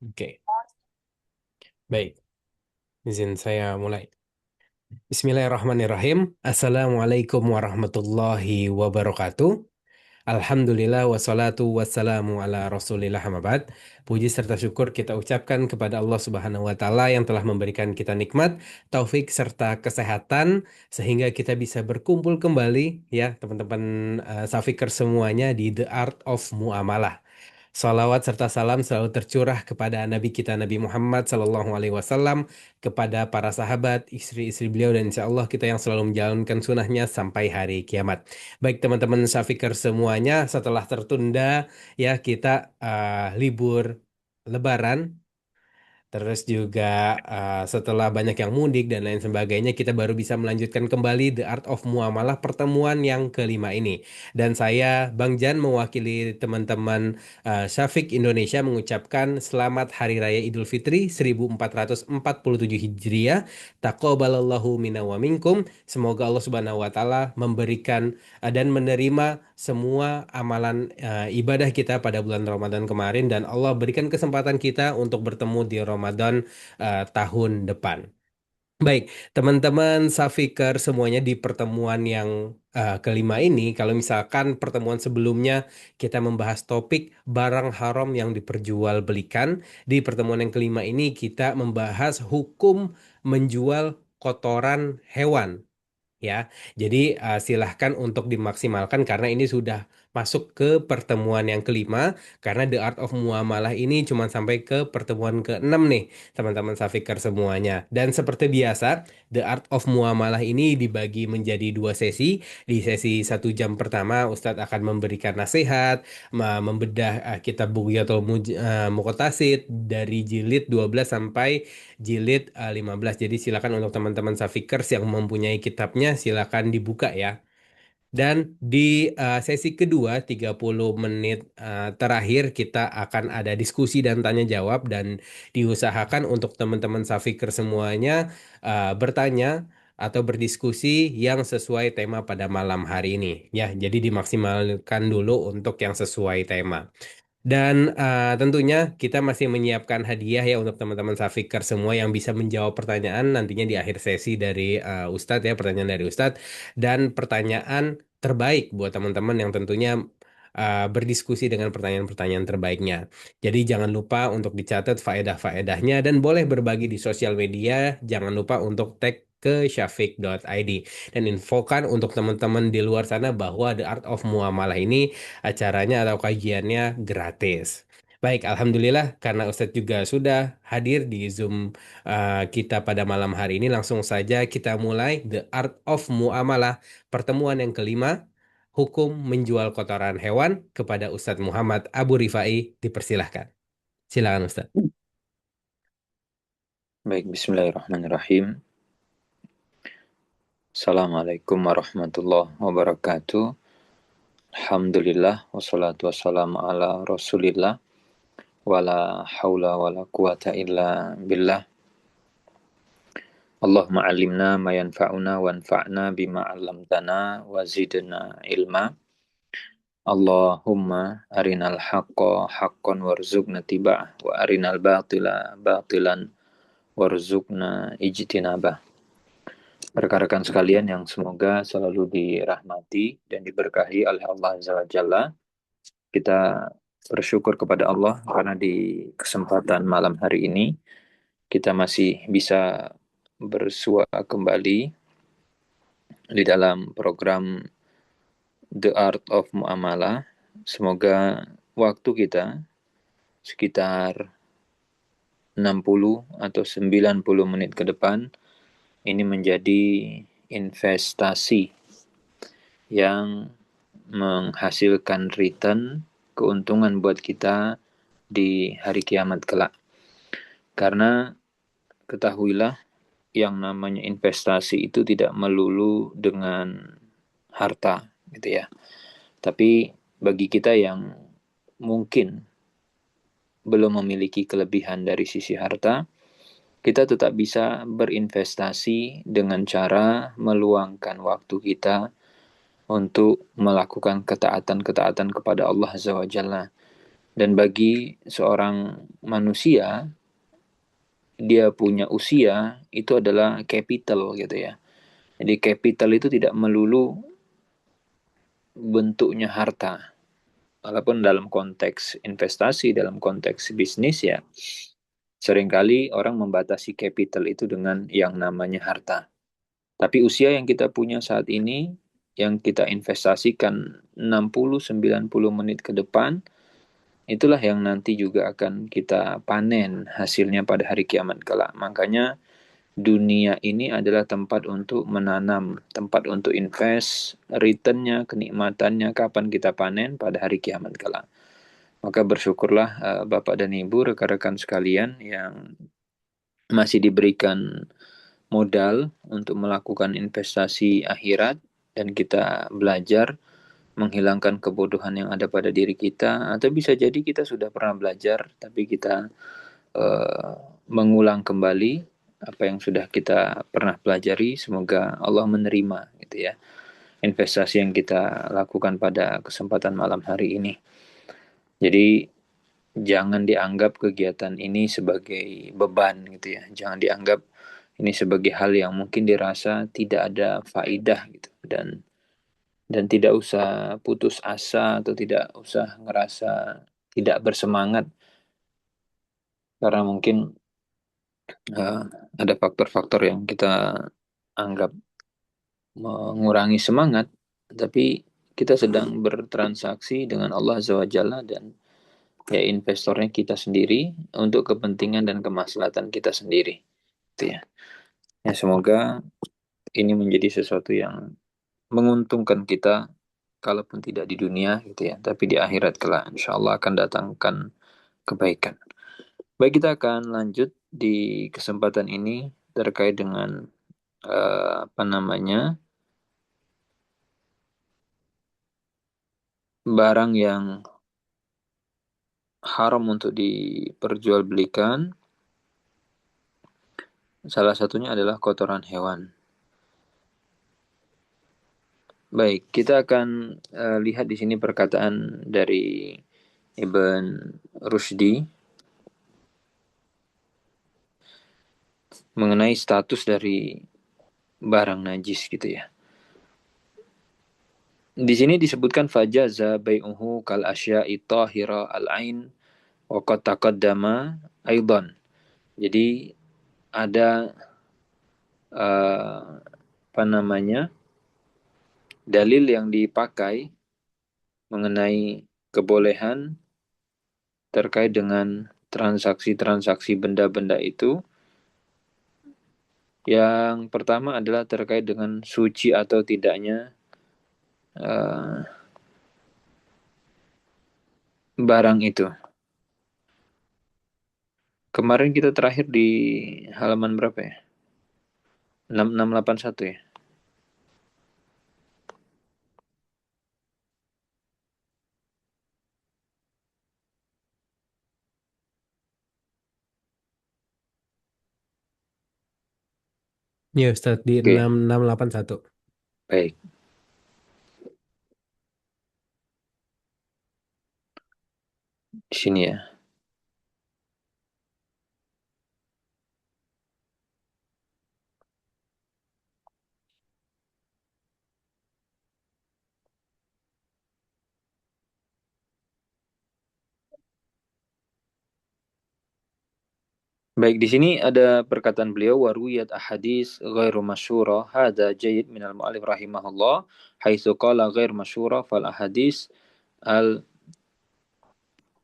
Oke, baik. Izin saya mulai. Bismillahirrahmanirrahim. Assalamualaikum warahmatullahi wabarakatuh. Alhamdulillah wassalatu wassalamu ala Rasulillah amma ba'd. Puji serta syukur kita ucapkan kepada Allah Subhanahu wa taala yang telah memberikan kita nikmat, taufik serta kesehatan sehingga kita bisa berkumpul kembali ya teman-teman Safikers semuanya di The Art of Muamalah. Salawat serta salam selalu tercurah kepada Nabi kita Nabi Muhammad Sallallahu Alaihi Wasallam, kepada para sahabat, istri-istri beliau dan insya Allah kita yang selalu menjalankan sunnahnya sampai hari kiamat. Baik teman-teman Syafiker semuanya, setelah tertunda ya kita libur Lebaran. Terus juga setelah banyak yang mudik dan lain sebagainya, kita baru bisa melanjutkan kembali The Art of Muamalah pertemuan yang kelima ini. Dan saya, Bang Jan, mewakili teman-teman Syafiq Indonesia mengucapkan Selamat Hari Raya Idul Fitri 1447 Hijriah. Taqabbalallahu minna wa minkum. Semoga Allah Subhanahu wa taala memberikan dan menerima semua amalan ibadah kita pada bulan Ramadan kemarin dan Allah berikan kesempatan kita untuk bertemu di Ramadan tahun depan. Baik, teman-teman Safiker semuanya di pertemuan yang kelima ini, kalau misalkan pertemuan sebelumnya kita membahas topik barang haram yang diperjualbelikan, di pertemuan yang kelima ini kita membahas hukum menjual kotoran hewan. Ya, jadi silahkan untuk dimaksimalkan karena ini sudah masuk ke pertemuan yang kelima karena The Art of Muamalah ini cuma sampai ke pertemuan ke-6 nih teman-teman Safikar semuanya. Dan seperti biasa The Art of Muamalah ini dibagi menjadi dua sesi. Di sesi 1 jam pertama Ustadz akan memberikan nasihat, membedah kitab Bughyatul Muqtasid dari jilid 12 sampai jilid 15. Jadi silakan untuk teman-teman Safikers yang mempunyai kitabnya silakan dibuka ya. Dan di sesi kedua 30 menit terakhir kita akan ada diskusi dan tanya jawab dan diusahakan untuk teman-teman Safikers semuanya bertanya atau berdiskusi yang sesuai tema pada malam hari ini ya. Jadi dimaksimalkan dulu untuk yang sesuai tema. Dan tentunya kita masih menyiapkan hadiah ya untuk teman-teman Safikar semua yang bisa menjawab pertanyaan nantinya di akhir sesi dari Ustadz ya, pertanyaan dari Ustadz. Dan pertanyaan terbaik buat teman-teman yang tentunya berdiskusi dengan pertanyaan-pertanyaan terbaiknya. Jadi jangan lupa untuk dicatat faedah-faedahnya dan boleh berbagi di sosial media. Jangan lupa untuk tag ke syafiq.id. Dan infokan untuk teman-teman di luar sana bahwa The Art of Muamalah ini acaranya atau kajiannya gratis. Baik, Alhamdulillah karena Ustadz juga sudah hadir di Zoom kita pada malam hari ini. Langsung saja kita mulai The Art of Muamalah pertemuan yang kelima, hukum menjual kotoran hewan kepada Ustadz Muhammad Abu Rifai. Dipersilahkan. Silakan Ustadz. Baik, bismillahirrahmanirrahim. Assalamualaikum warahmatullahi wabarakatuh. Alhamdulillah, wassalatu wassalamu ala rasulillah, wala hawla wala quwata illa billah. Allahumma alimna ma yanfa'una wanfa'na bima 'allamtana wa zidna ilma. Allahumma arinal haqqa haqqan warzuqna tiba'ah wa arinal batila batilan warzuqna ijtinabah. Rekan-rekan sekalian yang semoga selalu dirahmati dan diberkahi oleh Allah Azza wa Jalla. Kita bersyukur kepada Allah karena di kesempatan malam hari ini kita masih bisa bersua kembali di dalam program The Art of Muamalah. Semoga waktu kita sekitar 60 atau 90 menit ke depan ini menjadi investasi yang menghasilkan return, keuntungan buat kita di hari kiamat kelak. Karena ketahuilah yang namanya investasi itu tidak melulu dengan harta gitu ya. Tapi bagi kita yang mungkin belum memiliki kelebihan dari sisi harta, kita tetap bisa berinvestasi dengan cara meluangkan waktu kita untuk melakukan ketaatan-ketaatan kepada Allah Azza wa Jalla. Dan bagi seorang manusia, dia punya usia itu adalah capital gitu ya. Jadi capital itu tidak melulu bentuknya harta. Walaupun dalam konteks investasi, dalam konteks bisnis ya, seringkali orang membatasi capital itu dengan yang namanya harta. Tapi usia yang kita punya saat ini, yang kita investasikan 60-90 menit ke depan, itulah yang nanti juga akan kita panen hasilnya pada hari kiamat kelak. Makanya dunia ini adalah tempat untuk menanam, tempat untuk invest, returnnya, kenikmatannya, kapan kita panen pada hari kiamat kelak. Maka bersyukurlah Bapak dan Ibu, rekan-rekan sekalian yang masih diberikan modal untuk melakukan investasi akhirat dan kita belajar menghilangkan kebodohan yang ada pada diri kita, atau bisa jadi kita sudah pernah belajar tapi kita uh, mengulang kembali apa yang sudah kita pernah pelajari. Semoga Allah menerima gitu ya investasi yang kita lakukan pada kesempatan malam hari ini. Jadi jangan dianggap kegiatan ini sebagai beban gitu ya. Jangan dianggap ini sebagai hal yang mungkin dirasa tidak ada faidah gitu, dan tidak usah putus asa atau tidak usah ngerasa tidak bersemangat karena mungkin uh, ada faktor-faktor yang kita anggap mengurangi semangat, tapi kita sedang bertransaksi dengan Allah Azza wa Jalla, dan ya investornya kita sendiri untuk kepentingan dan kemaslahatan kita sendiri. Itu ya. Ya semoga ini menjadi sesuatu yang menguntungkan kita, kalaupun tidak di dunia gitu ya, tapi di akhirat kelak insya Allah akan datangkan kebaikan. Baik, kita akan lanjut di kesempatan ini terkait dengan apa namanya, barang yang haram untuk diperjualbelikan. Salah satunya adalah kotoran hewan. Baik, kita akan lihat di sini perkataan dari Ibn Rushdi mengenai status dari barang najis gitu ya. Di sini disebutkan fajaza bai'uhu kal asya'i tahira al-ain wa qad taqaddama aidan. Jadi ada apa namanya, dalil yang dipakai mengenai kebolehan terkait dengan transaksi-transaksi benda-benda itu. Yang pertama adalah terkait dengan suci atau tidaknya uh, barang itu. Kemarin kita terakhir di halaman berapa ya? 6681 ya. Ya Ustaz di Oke, 6681. baik. Di sini ya. Baik, di sini ada perkataan beliau, warwiyat ahadis ghairu masyhura hadza jayyid min al-mu'allif rahimahullah haitsu qala ghair masyhura fal ahadis al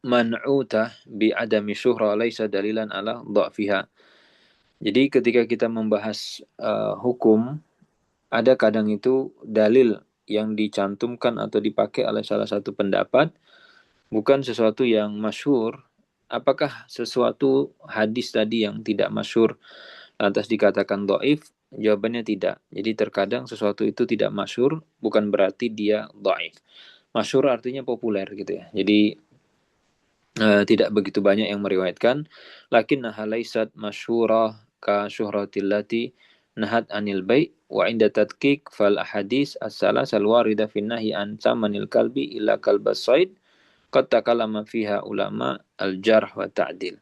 man'utah bi adami syuhra laisa dalilan ala dha'fiha. Jadi ketika kita membahas hukum, ada kadang itu dalil yang dicantumkan atau dipakai oleh salah satu pendapat bukan sesuatu yang masyhur. Apakah sesuatu hadis tadi yang tidak masyhur lantas dikatakan dhaif? Jawabannya tidak. Jadi terkadang sesuatu itu tidak masyhur bukan berarti dia dhaif. Masyhur artinya populer gitu ya. Jadi tidak begitu banyak yang meriwayatkan, lakinnaha laysat masyhurah ka syuhratillati nahat anil bai' wa inda tadqiq fal ahadis as-salasal warida fin nahyi an samanil kalbi illa kalbas said qad takallama fiha ulama al-jarh wa ta'dil.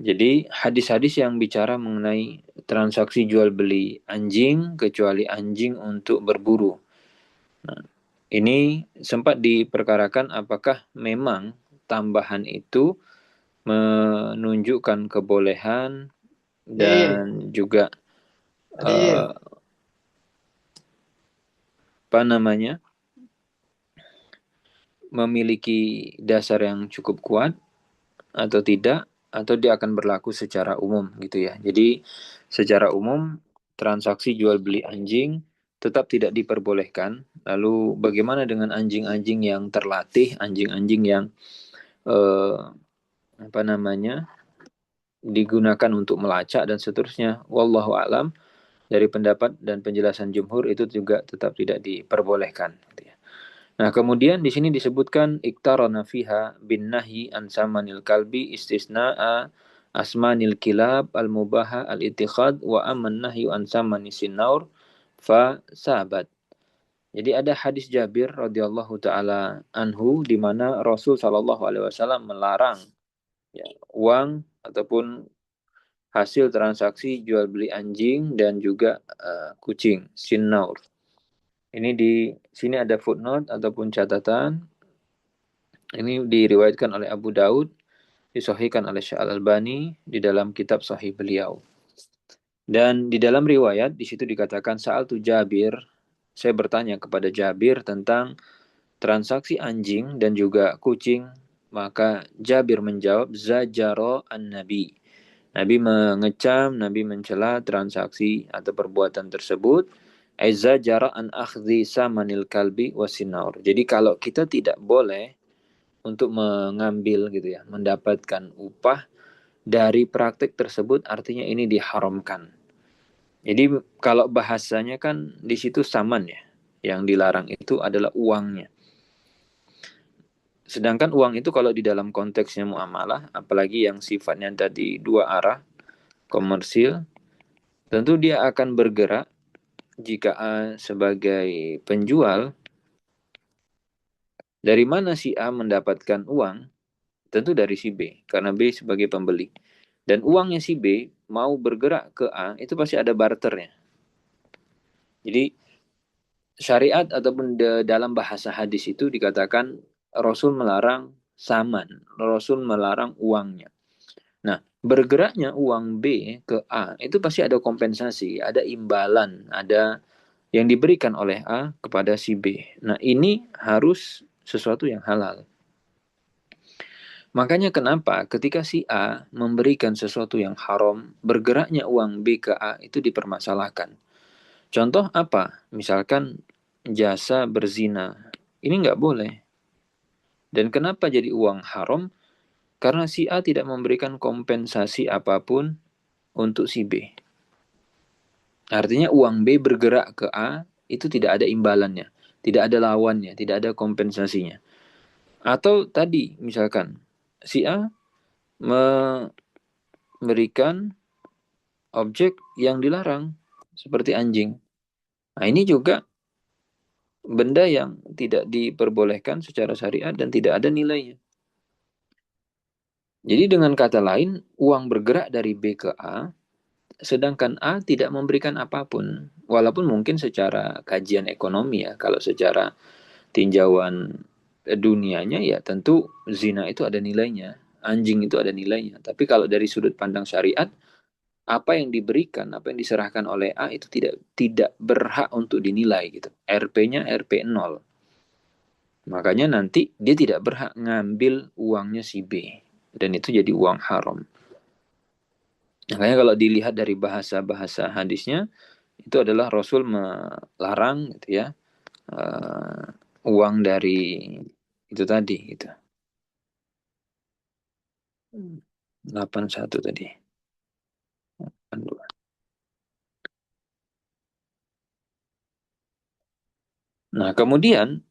Jadi hadis-hadis yang bicara mengenai transaksi jual beli anjing kecuali anjing untuk berburu. Nah, ini sempat diperkarakan apakah memang tambahan itu menunjukkan kebolehan Adil, dan juga Adil. apa namanya memiliki dasar yang cukup kuat atau tidak, atau dia akan berlaku secara umum gitu ya. Jadi secara umum transaksi jual beli anjing tetap tidak diperbolehkan. Lalu bagaimana dengan anjing-anjing yang terlatih, anjing-anjing yang eh, apa namanya digunakan untuk melacak dan seterusnya? Wallahu alam, dari pendapat dan penjelasan jumhur itu juga tetap tidak diperbolehkan gitu ya. Nah, kemudian di sini disebutkan iktarana fiha bin nahi an samanil kalbi istisna'a asmanil kilab al mubaha al ittikhad wa aman nahyu an samanis sinaur fa sahabat. Jadi ada hadis Jabir radhiyallahu taala anhu di mana Rasul sallallahu alaihi wasallam melarang ya, uang ataupun hasil transaksi jual beli anjing dan juga kucing sinaur. Ini di sini ada footnote ataupun catatan. Ini diriwayatkan oleh Abu Daud, disahihkan oleh Syekh Al-Albani di dalam kitab Sahih beliau. Dan di dalam riwayat di situ dikatakan saat itu Jabir, saya bertanya kepada Jabir tentang transaksi anjing dan juga kucing, maka Jabir menjawab zajaro an-nabi. Nabi mengecam, Nabi mencela transaksi atau perbuatan tersebut. Zajara an akhdhi samanil kalbi wasinaur. Jadi kalau kita tidak boleh untuk mengambil gitu ya, mendapatkan upah dari praktik tersebut artinya ini diharamkan. Jadi kalau bahasanya kan di situ saman ya, yang dilarang itu adalah uangnya. Sedangkan uang itu kalau di dalam konteksnya muamalah, apalagi yang sifatnya tadi dua arah, komersil, tentu dia akan bergerak jika A sebagai penjual, dari mana si A mendapatkan uang, tentu dari si B, karena B sebagai pembeli. Dan uangnya si B mau bergerak ke A, itu pasti ada barternya. Jadi syariat ataupun dalam bahasa hadis itu dikatakan Rasul melarang saman, Rasul melarang uangnya. Nah, bergeraknya uang B ke A, itu pasti ada kompensasi, ada imbalan, ada yang diberikan oleh A kepada si B. Nah, ini harus sesuatu yang halal. Makanya kenapa ketika si A memberikan sesuatu yang haram, bergeraknya uang B ke A itu dipermasalahkan. Contoh apa? Misalkan jasa berzina. Ini nggak boleh. Dan kenapa jadi uang haram? Karena si A tidak memberikan kompensasi apapun untuk si B. Artinya uang B bergerak ke A itu tidak ada imbalannya, tidak ada lawannya, tidak ada kompensasinya. Atau tadi misalkan si A memberikan objek yang dilarang seperti anjing. Nah, ini juga benda yang tidak diperbolehkan secara syariat dan tidak ada nilainya. Jadi dengan kata lain, uang bergerak dari B ke A, sedangkan A tidak memberikan apapun. Walaupun mungkin secara kajian ekonomi ya, kalau secara tinjauan dunianya ya tentu zina itu ada nilainya, anjing itu ada nilainya. Tapi kalau dari sudut pandang syariat, apa yang diberikan, apa yang diserahkan oleh A itu tidak tidak berhak untuk dinilai gitu. RP-nya RP 0. Makanya nanti dia tidak berhak ngambil uangnya si B dan itu jadi uang haram. Makanya kalau dilihat dari bahasa-bahasa hadisnya itu adalah Rasul melarang gitu ya uh, uang dari itu tadi gitu. 81 tadi. 82. Nah, kemudian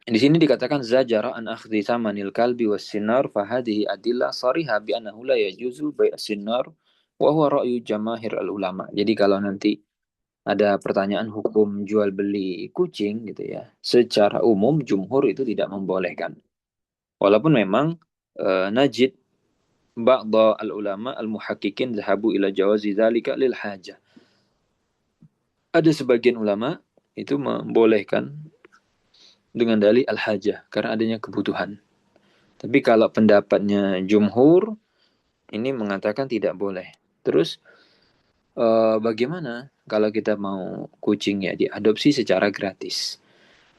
di sini dikatakan zajara an akhdhi thamanil kalbi was sinar fahadihi adillah sariha bi annahu la yajuzu bai' sinar wa huwa ra'yu jamaahir al ulama. Jadi kalau nanti ada pertanyaan hukum jual beli kucing gitu ya. Secara umum jumhur itu tidak membolehkan. Walaupun memang najid ba'dha al-ulama al-muhakkikin zahabu ila jawazi dzalika lil hajah. Ada sebagian ulama itu membolehkan dengan dalih al-hajah karena adanya kebutuhan. Tapi kalau pendapatnya jumhur ini mengatakan tidak boleh. Terus bagaimana kalau kita mau kucing ya diadopsi secara gratis?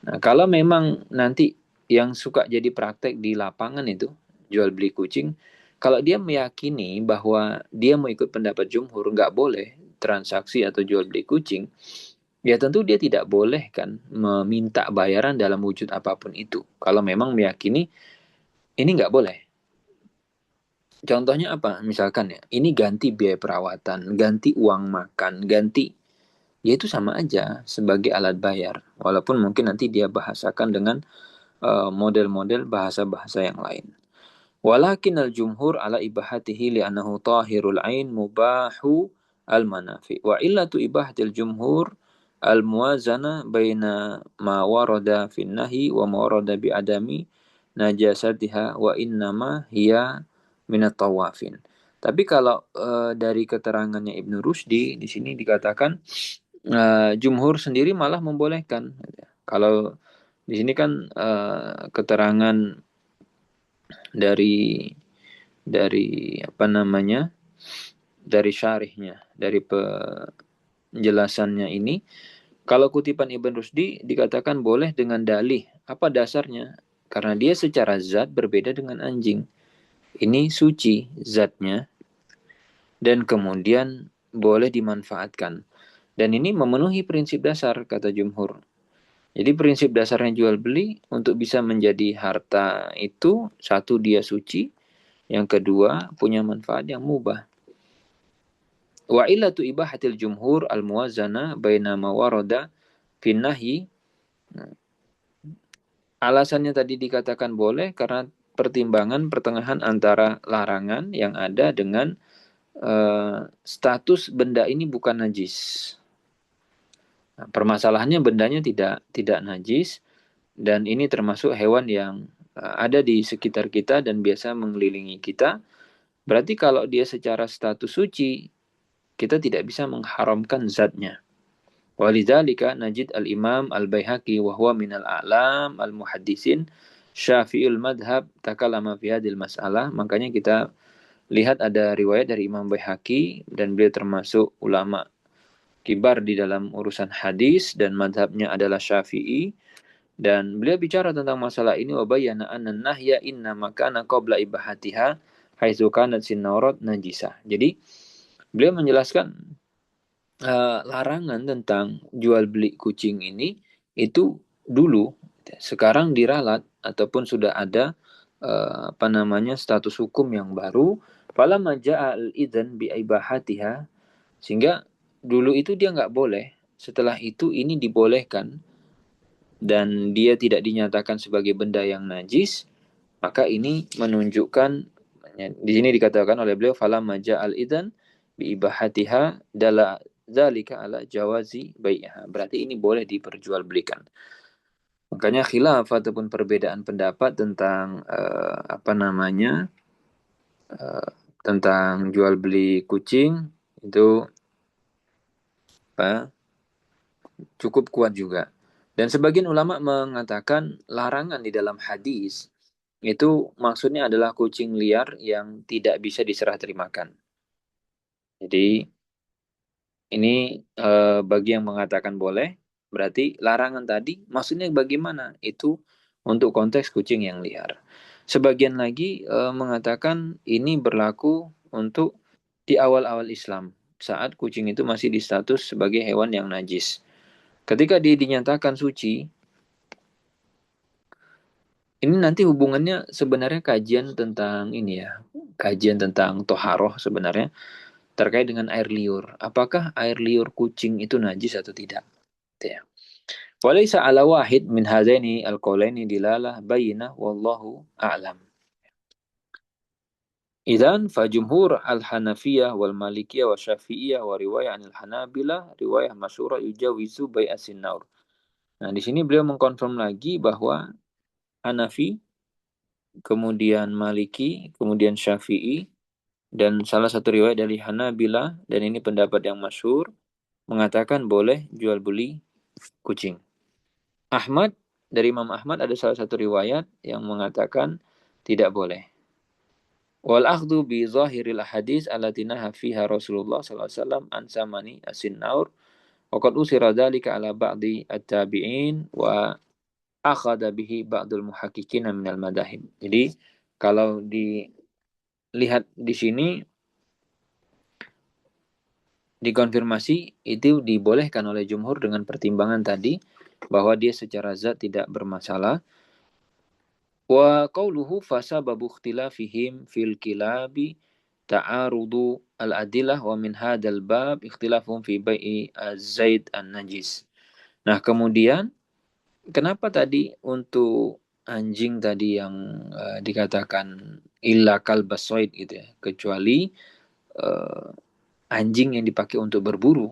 Nah, kalau memang nanti yang suka jadi praktek di lapangan itu jual beli kucing, kalau dia meyakini bahwa dia mau ikut pendapat jumhur nggak boleh transaksi atau jual beli kucing, ya tentu dia tidak boleh kan meminta bayaran dalam wujud apapun itu. Kalau memang meyakini ini nggak boleh. Contohnya apa? Misalkan ya, ini ganti biaya perawatan, ganti uang makan, ganti, ya itu sama aja sebagai alat bayar. Walaupun mungkin nanti dia bahasakan dengan model-model bahasa-bahasa yang lain. Walakin al-jumhur ala ibahatihi li'annahu tahirul ain mubahu al-manafi. Wa illatu ibahatil jumhur al-muwazana baina ma warada fin nahi wa ma warada bi adami najasatiha wa innama hiya minat tawafin. Tapi kalau dari keterangannya Ibnu Rusdi di sini dikatakan jumhur sendiri malah membolehkan. Kalau di sini kan keterangan dari apa namanya dari syarihnya, dari penjelasannya ini, kalau kutipan Ibn Rusdi dikatakan boleh dengan dalih. Apa dasarnya? Karena dia secara zat berbeda dengan anjing. Ini suci zatnya dan kemudian boleh dimanfaatkan. Dan ini memenuhi prinsip dasar kata jumhur. Jadi prinsip dasarnya jual beli untuk bisa menjadi harta itu satu dia suci, yang kedua punya manfaat yang mubah. Wa illatu ibahatil jumhur al-muwazzana baina ma warada fin nahyi. Alasannya tadi dikatakan boleh karena pertimbangan pertengahan antara larangan yang ada dengan status benda ini bukan najis. Nah, permasalahannya bendanya tidak najis dan ini termasuk hewan yang ada di sekitar kita dan biasa mengelilingi kita. Berarti kalau dia secara status suci, kita tidak bisa mengharamkan zatnya. Walidzalika najid al-Imam al-Baihaqi wa huwa min al-a'lam al-muhaddisin Syafi'ul madhab takallama fi hadhil mas'alah. Makanya kita lihat ada riwayat dari Imam Baihaqi dan beliau termasuk ulama kibar di dalam urusan hadis dan madhabnya adalah Syafi'i dan beliau bicara tentang masalah ini wa bayyana anna nahya inna makana qabla ibahatiha haitsu kanat sinnarat najisah. Jadi beliau menjelaskan larangan tentang jual beli kucing ini itu dulu, sekarang diralat ataupun sudah ada apa namanya status hukum yang baru. Fala maja'a al-idzan bi ibahatiha, sehingga dulu itu dia nggak boleh, setelah itu ini dibolehkan dan dia tidak dinyatakan sebagai benda yang najis, maka ini menunjukkan di sini dikatakan oleh beliau fala maja al idan bi ibahatiha dala zalika ala jawazi bai'ha. Berarti ini boleh diperjualbelikan. Makanya khilaf ataupun perbedaan pendapat tentang apa namanya eh, tentang jual beli kucing itu apa, cukup kuat juga. Dan sebagian ulama mengatakan larangan di dalam hadis itu maksudnya adalah kucing liar yang tidak bisa diserah terimakan. Jadi ini bagi yang mengatakan boleh, berarti larangan tadi maksudnya bagaimana? Itu untuk konteks kucing yang liar. Sebagian lagi mengatakan ini berlaku untuk di awal-awal Islam, saat kucing itu masih di status sebagai hewan yang najis. Ketika dia dinyatakan suci, ini nanti hubungannya sebenarnya kajian tentang ini ya, kajian tentang toharoh sebenarnya terkait dengan air liur. Apakah air liur kucing itu najis atau tidak? Gitu ya. Walaysa ala wahid min hadaini al-qaulaini dilalah bayyinah wallahu a'lam. Idzan fajumhur al-Hanafiyah wal Malikiyah wa Syafi'iyah wa riwayah anil Hanabilah riwayah masyhurah yujawizu bai'asin naur. Nah, di sini beliau mengkonfirm lagi bahwa Hanafi, kemudian Maliki, kemudian Syafi'i, dan salah satu riwayat dari Hanabilah, dan ini pendapat yang masyhur, mengatakan boleh jual beli kucing. Ahmad, dari Imam Ahmad ada salah satu riwayat yang mengatakan tidak boleh. Wal akhdhu bi zahiril hadis allatina fiha Rasulullah sallallahu alaihi wasallam an samani asin naur wa qad usira dzalika ala ba'di at-tabi'in wa akhadha bihi ba'dul muhaqqiqin minal madahib. Jadi kalau dilihat di sini dikonfirmasi itu dibolehkan oleh jumhur dengan pertimbangan tadi bahwa dia secara zat tidak bermasalah. Wa qauluhu fasababu ikhtilafihim fil kilabi ta'arudu al-adillah wa min hadzal bab ikhtilafuhum fi bai'i az-zaid an-najis. Nah, kemudian kenapa tadi untuk anjing tadi yang dikatakan illa kalbasoid gitu ya, kecuali uh, anjing yang dipakai untuk berburu.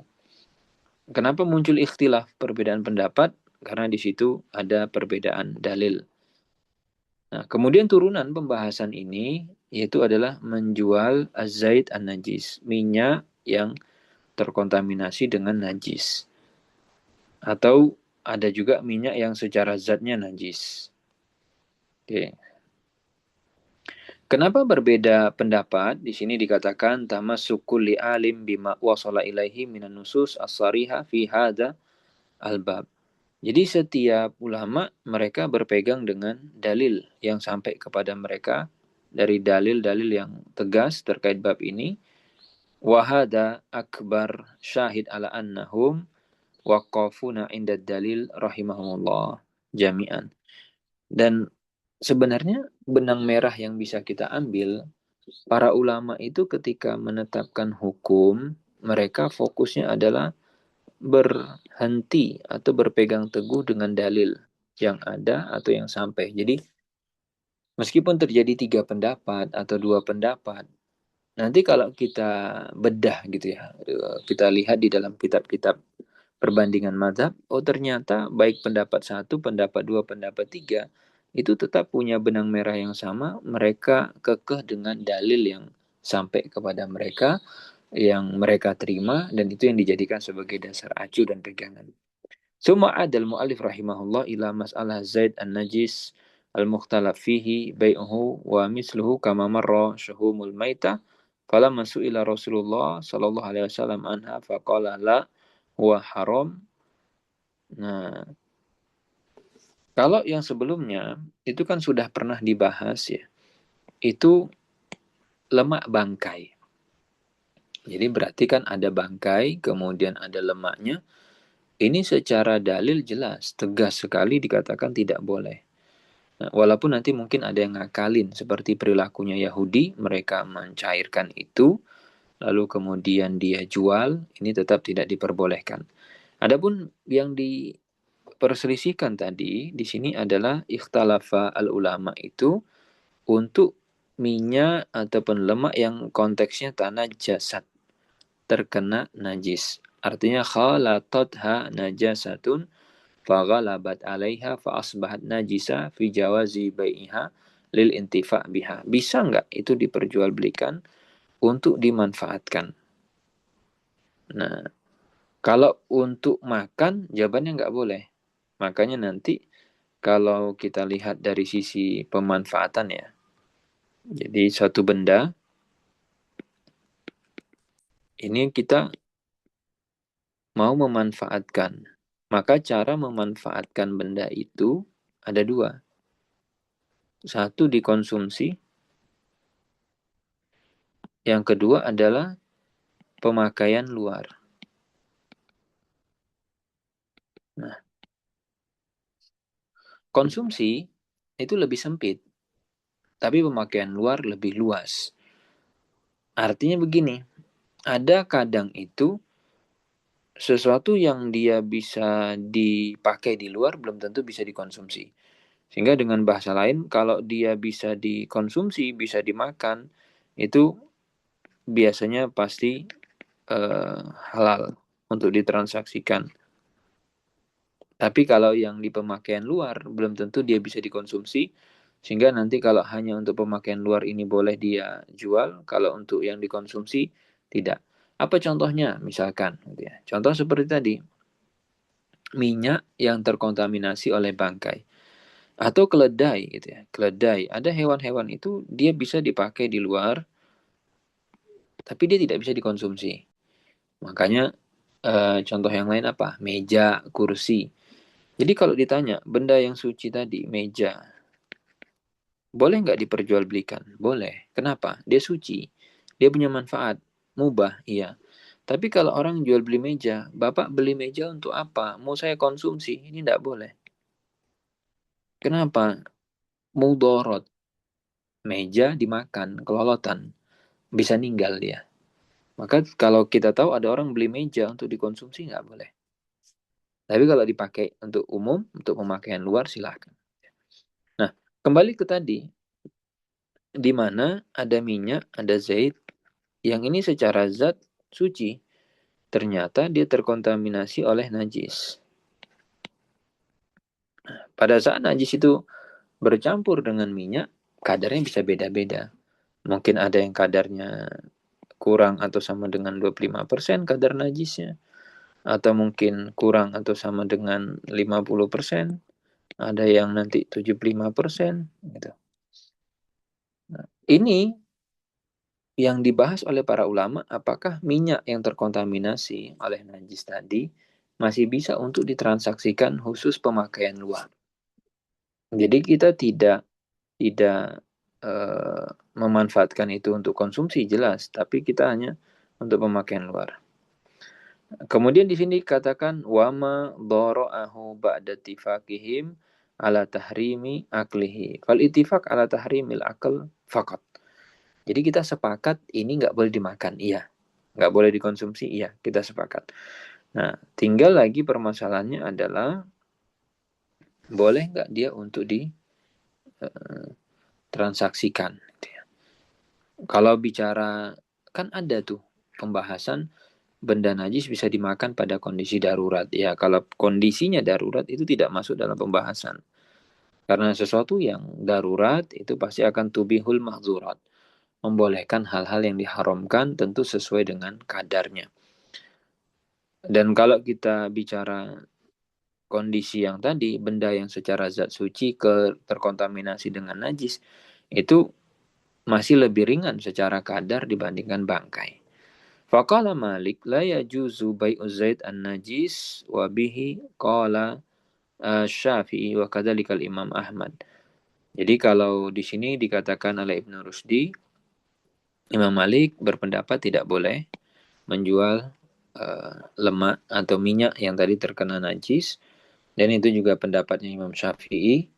Kenapa muncul ikhtilaf perbedaan pendapat? Karena di situ ada perbedaan dalil. Nah, kemudian turunan pembahasan ini yaitu adalah menjual az-zaid an-najis, minyak yang terkontaminasi dengan najis. Atau ada juga minyak yang secara zatnya najis. Oke. Kenapa berbeda pendapat? Di sini dikatakan tamassukul li alim bima wasala ilaihi minan nusus as-sariha fi hadza al-bab. Jadi setiap ulama mereka berpegang dengan dalil yang sampai kepada mereka dari dalil-dalil yang tegas terkait bab ini. Wahada akbar syahid ala annahum waqafuna inda dalil rahimahumullah jami'an. Dan sebenarnya benang merah yang bisa kita ambil, para ulama itu ketika menetapkan hukum, mereka fokusnya adalah berhenti atau berpegang teguh dengan dalil yang ada atau yang sampai. Jadi meskipun terjadi 3 pendapat atau 2 pendapat, nanti kalau kita bedah gitu ya, kita lihat di dalam kitab-kitab perbandingan mazhab, oh ternyata baik pendapat satu, pendapat dua, pendapat tiga, itu tetap punya benang merah yang sama, mereka kekeh dengan dalil yang sampai kepada mereka, yang mereka terima, dan itu yang dijadikan sebagai dasar acuh dan pegangan. Suma adal mu'alif rahimahullah ila mas'alah zaid an-najis al-mukhtalaf fihi bai'uhu wa misluhu kama marra syuhumul maita falamma su'ila Rasulullah sallallahu alaihi wasallam anha faqala la huwa haram. Nah, kalau yang sebelumnya itu kan sudah pernah dibahas ya. Itu lemak bangkai. Jadi berarti kan ada bangkai, kemudian ada lemaknya. Ini secara dalil jelas, tegas sekali dikatakan tidak boleh. Nah, walaupun nanti mungkin ada yang ngakalin, seperti perilakunya Yahudi, mereka mencairkan itu, lalu kemudian dia jual, ini tetap tidak diperbolehkan. Adapun yang diperselisihkan tadi, di sini adalah ikhtalafa al-ulama itu untuk minyak ataupun lemak yang konteksnya tanah jasad, terkena najis. Artinya khalatatha najasatun faghalabat 'alaiha fa asbahat najisa fi jawazi bai'iha lil intifa' biha. Bisa nggak itu diperjualbelikan untuk dimanfaatkan? Nah, kalau untuk makan jawabannya nggak boleh. Makanya nanti kalau kita lihat dari sisi pemanfaatan ya. Jadi suatu benda ini kita mau memanfaatkan. Maka cara memanfaatkan benda itu ada 2. Satu dikonsumsi, yang kedua adalah pemakaian luar. Nah, konsumsi itu lebih sempit, tapi pemakaian luar lebih luas. Artinya begini, ada kadang itu sesuatu yang dia bisa dipakai di luar belum tentu bisa dikonsumsi. Sehingga dengan bahasa lain, kalau dia bisa dikonsumsi, bisa dimakan, itu biasanya pasti halal untuk ditransaksikan. Tapi kalau yang di pemakaian luar belum tentu dia bisa dikonsumsi, sehingga nanti kalau hanya untuk pemakaian luar ini boleh dia jual, kalau untuk yang dikonsumsi tidak. Apa contohnya? Misalkan, gitu ya. Contoh seperti tadi, minyak yang terkontaminasi oleh bangkai atau keledai, gitu ya. Keledai, ada hewan-hewan itu dia bisa dipakai di luar, tapi dia tidak bisa dikonsumsi. Makanya contoh yang lain apa? Meja, kursi. Jadi kalau ditanya benda yang suci tadi, meja, boleh nggak diperjualbelikan? Boleh. Kenapa? Dia suci. Dia punya manfaat. Mubah, iya. Tapi kalau orang jual beli meja, Bapak beli meja untuk apa? Mau saya konsumsi? Ini nggak boleh. Kenapa? Mudorot. Meja dimakan, kelolotan. Bisa ninggal dia. Maka kalau kita tahu ada orang beli meja untuk dikonsumsi, nggak boleh. Tapi kalau dipakai untuk umum, untuk pemakaian luar, silahkan. Nah, kembali ke tadi, di mana ada minyak, ada zait, yang ini secara zat suci, ternyata dia terkontaminasi oleh najis. Pada saat najis itu bercampur dengan minyak, kadarnya bisa beda-beda. Mungkin ada yang kadarnya kurang atau sama dengan 25% kadar najisnya, atau mungkin kurang atau sama dengan 50%, ada yang nanti 75%, gitu. Nah, ini yang dibahas oleh para ulama, apakah minyak yang terkontaminasi oleh najis tadi masih bisa untuk ditransaksikan khusus pemakaian luar. Jadi kita tidak eh, memanfaatkan itu untuk konsumsi jelas, tapi kita hanya untuk pemakaian luar. Kemudian di sini dikatakan wama dhara'ahu ba'da tifaqihim ala tahrimi aklihi. Fal ittifaq ala tahrimil akal faqat. Jadi kita sepakat ini nggak boleh dimakan, iya. Nggak boleh dikonsumsi, iya. Kita sepakat. Nah, tinggal lagi permasalahannya adalah boleh nggak dia untuk ditransaksikan. Gitu ya. Kalau bicara, kan ada tuh pembahasan benda najis bisa dimakan pada kondisi darurat. Ya, kalau kondisinya darurat itu tidak masuk dalam pembahasan. Karena sesuatu yang darurat itu pasti akan tubihul mahzurat. Membolehkan hal-hal yang diharamkan tentu sesuai dengan kadarnya. Dan kalau kita bicara kondisi yang tadi, benda yang secara zat suci terkontaminasi dengan najis, itu masih lebih ringan secara kadar dibandingkan bangkai. Faqala Malik la yajuzu bai'u zaid an-najis wa bihi qala Syafi'i wa kadzalikal Imam Ahmad. Jadi kalau di sini dikatakan oleh Ibnu Rusdi, Imam Malik berpendapat tidak boleh menjual lemak atau minyak yang tadi terkena najis, dan itu juga pendapatnya Imam Syafi'i,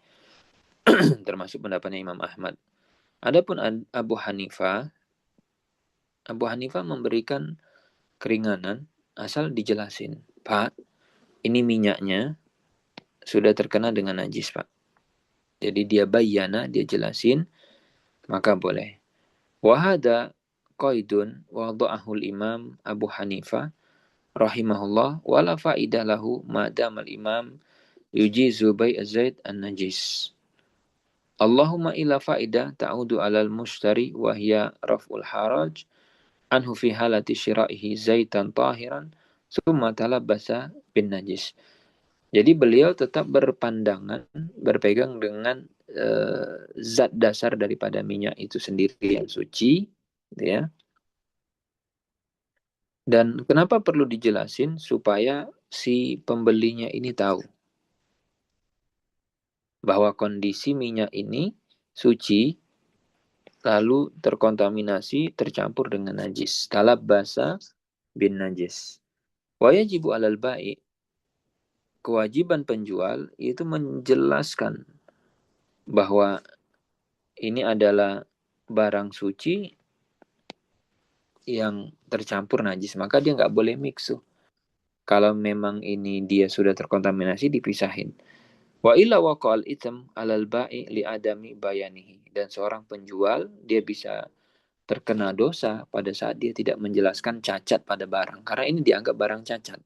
termasuk pendapatnya Imam Ahmad. Adapun Abu Hanifah memberikan keringanan asal dijelasin, Pak, ini minyaknya sudah terkena dengan najis, Pak. Jadi dia bayana, dia jelasin, maka boleh. Wahada qaidun wada'ahul imam Abu Hanifah rahimahullah wala faidah lahu madam al-imam yujizu bai'az zaid an-najis. Allahumma ila faidah ta'udu alal mushtari wa hiya raf'ul haraj anhu fi halati syira'ihi zaitan tahiran summa talabbasa bin najis. Jadi beliau tetap berpandangan, berpegang dengan zat dasar daripada minyak itu sendiri yang suci, gitu ya. Dan kenapa perlu dijelasin supaya si pembelinya ini tahu bahwa kondisi minyak ini suci lalu terkontaminasi tercampur dengan najis. Talab basa bin najis. Wa yajibu alal bai, kewajiban penjual itu menjelaskan bahwa ini adalah barang suci yang tercampur najis, maka dia nggak boleh mix. Kalau memang ini dia sudah terkontaminasi, dipisahin. Wa illa waqa'al itsm 'alal ba'i li adami bayanihi. Dan seorang penjual dia bisa terkena dosa pada saat dia tidak menjelaskan cacat pada barang. Karena ini dianggap barang cacat.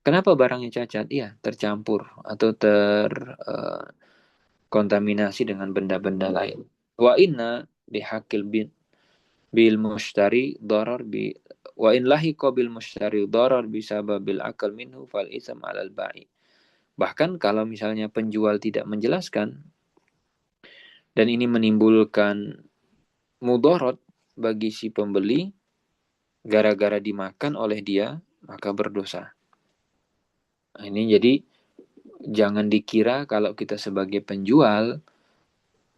Kenapa barangnya cacat? Iya, tercampur atau terkontaminasi dengan benda-benda lain. Wa inna bihaqil bil mushtari darar bi wa in lahiqa bil mushtari darar bisababil akal minhu fal isam alal ba'i. Bahkan kalau misalnya penjual tidak menjelaskan dan ini menimbulkan mudarat bagi si pembeli gara-gara dimakan oleh dia, maka berdosa. Nah, ini jadi jangan dikira kalau kita sebagai penjual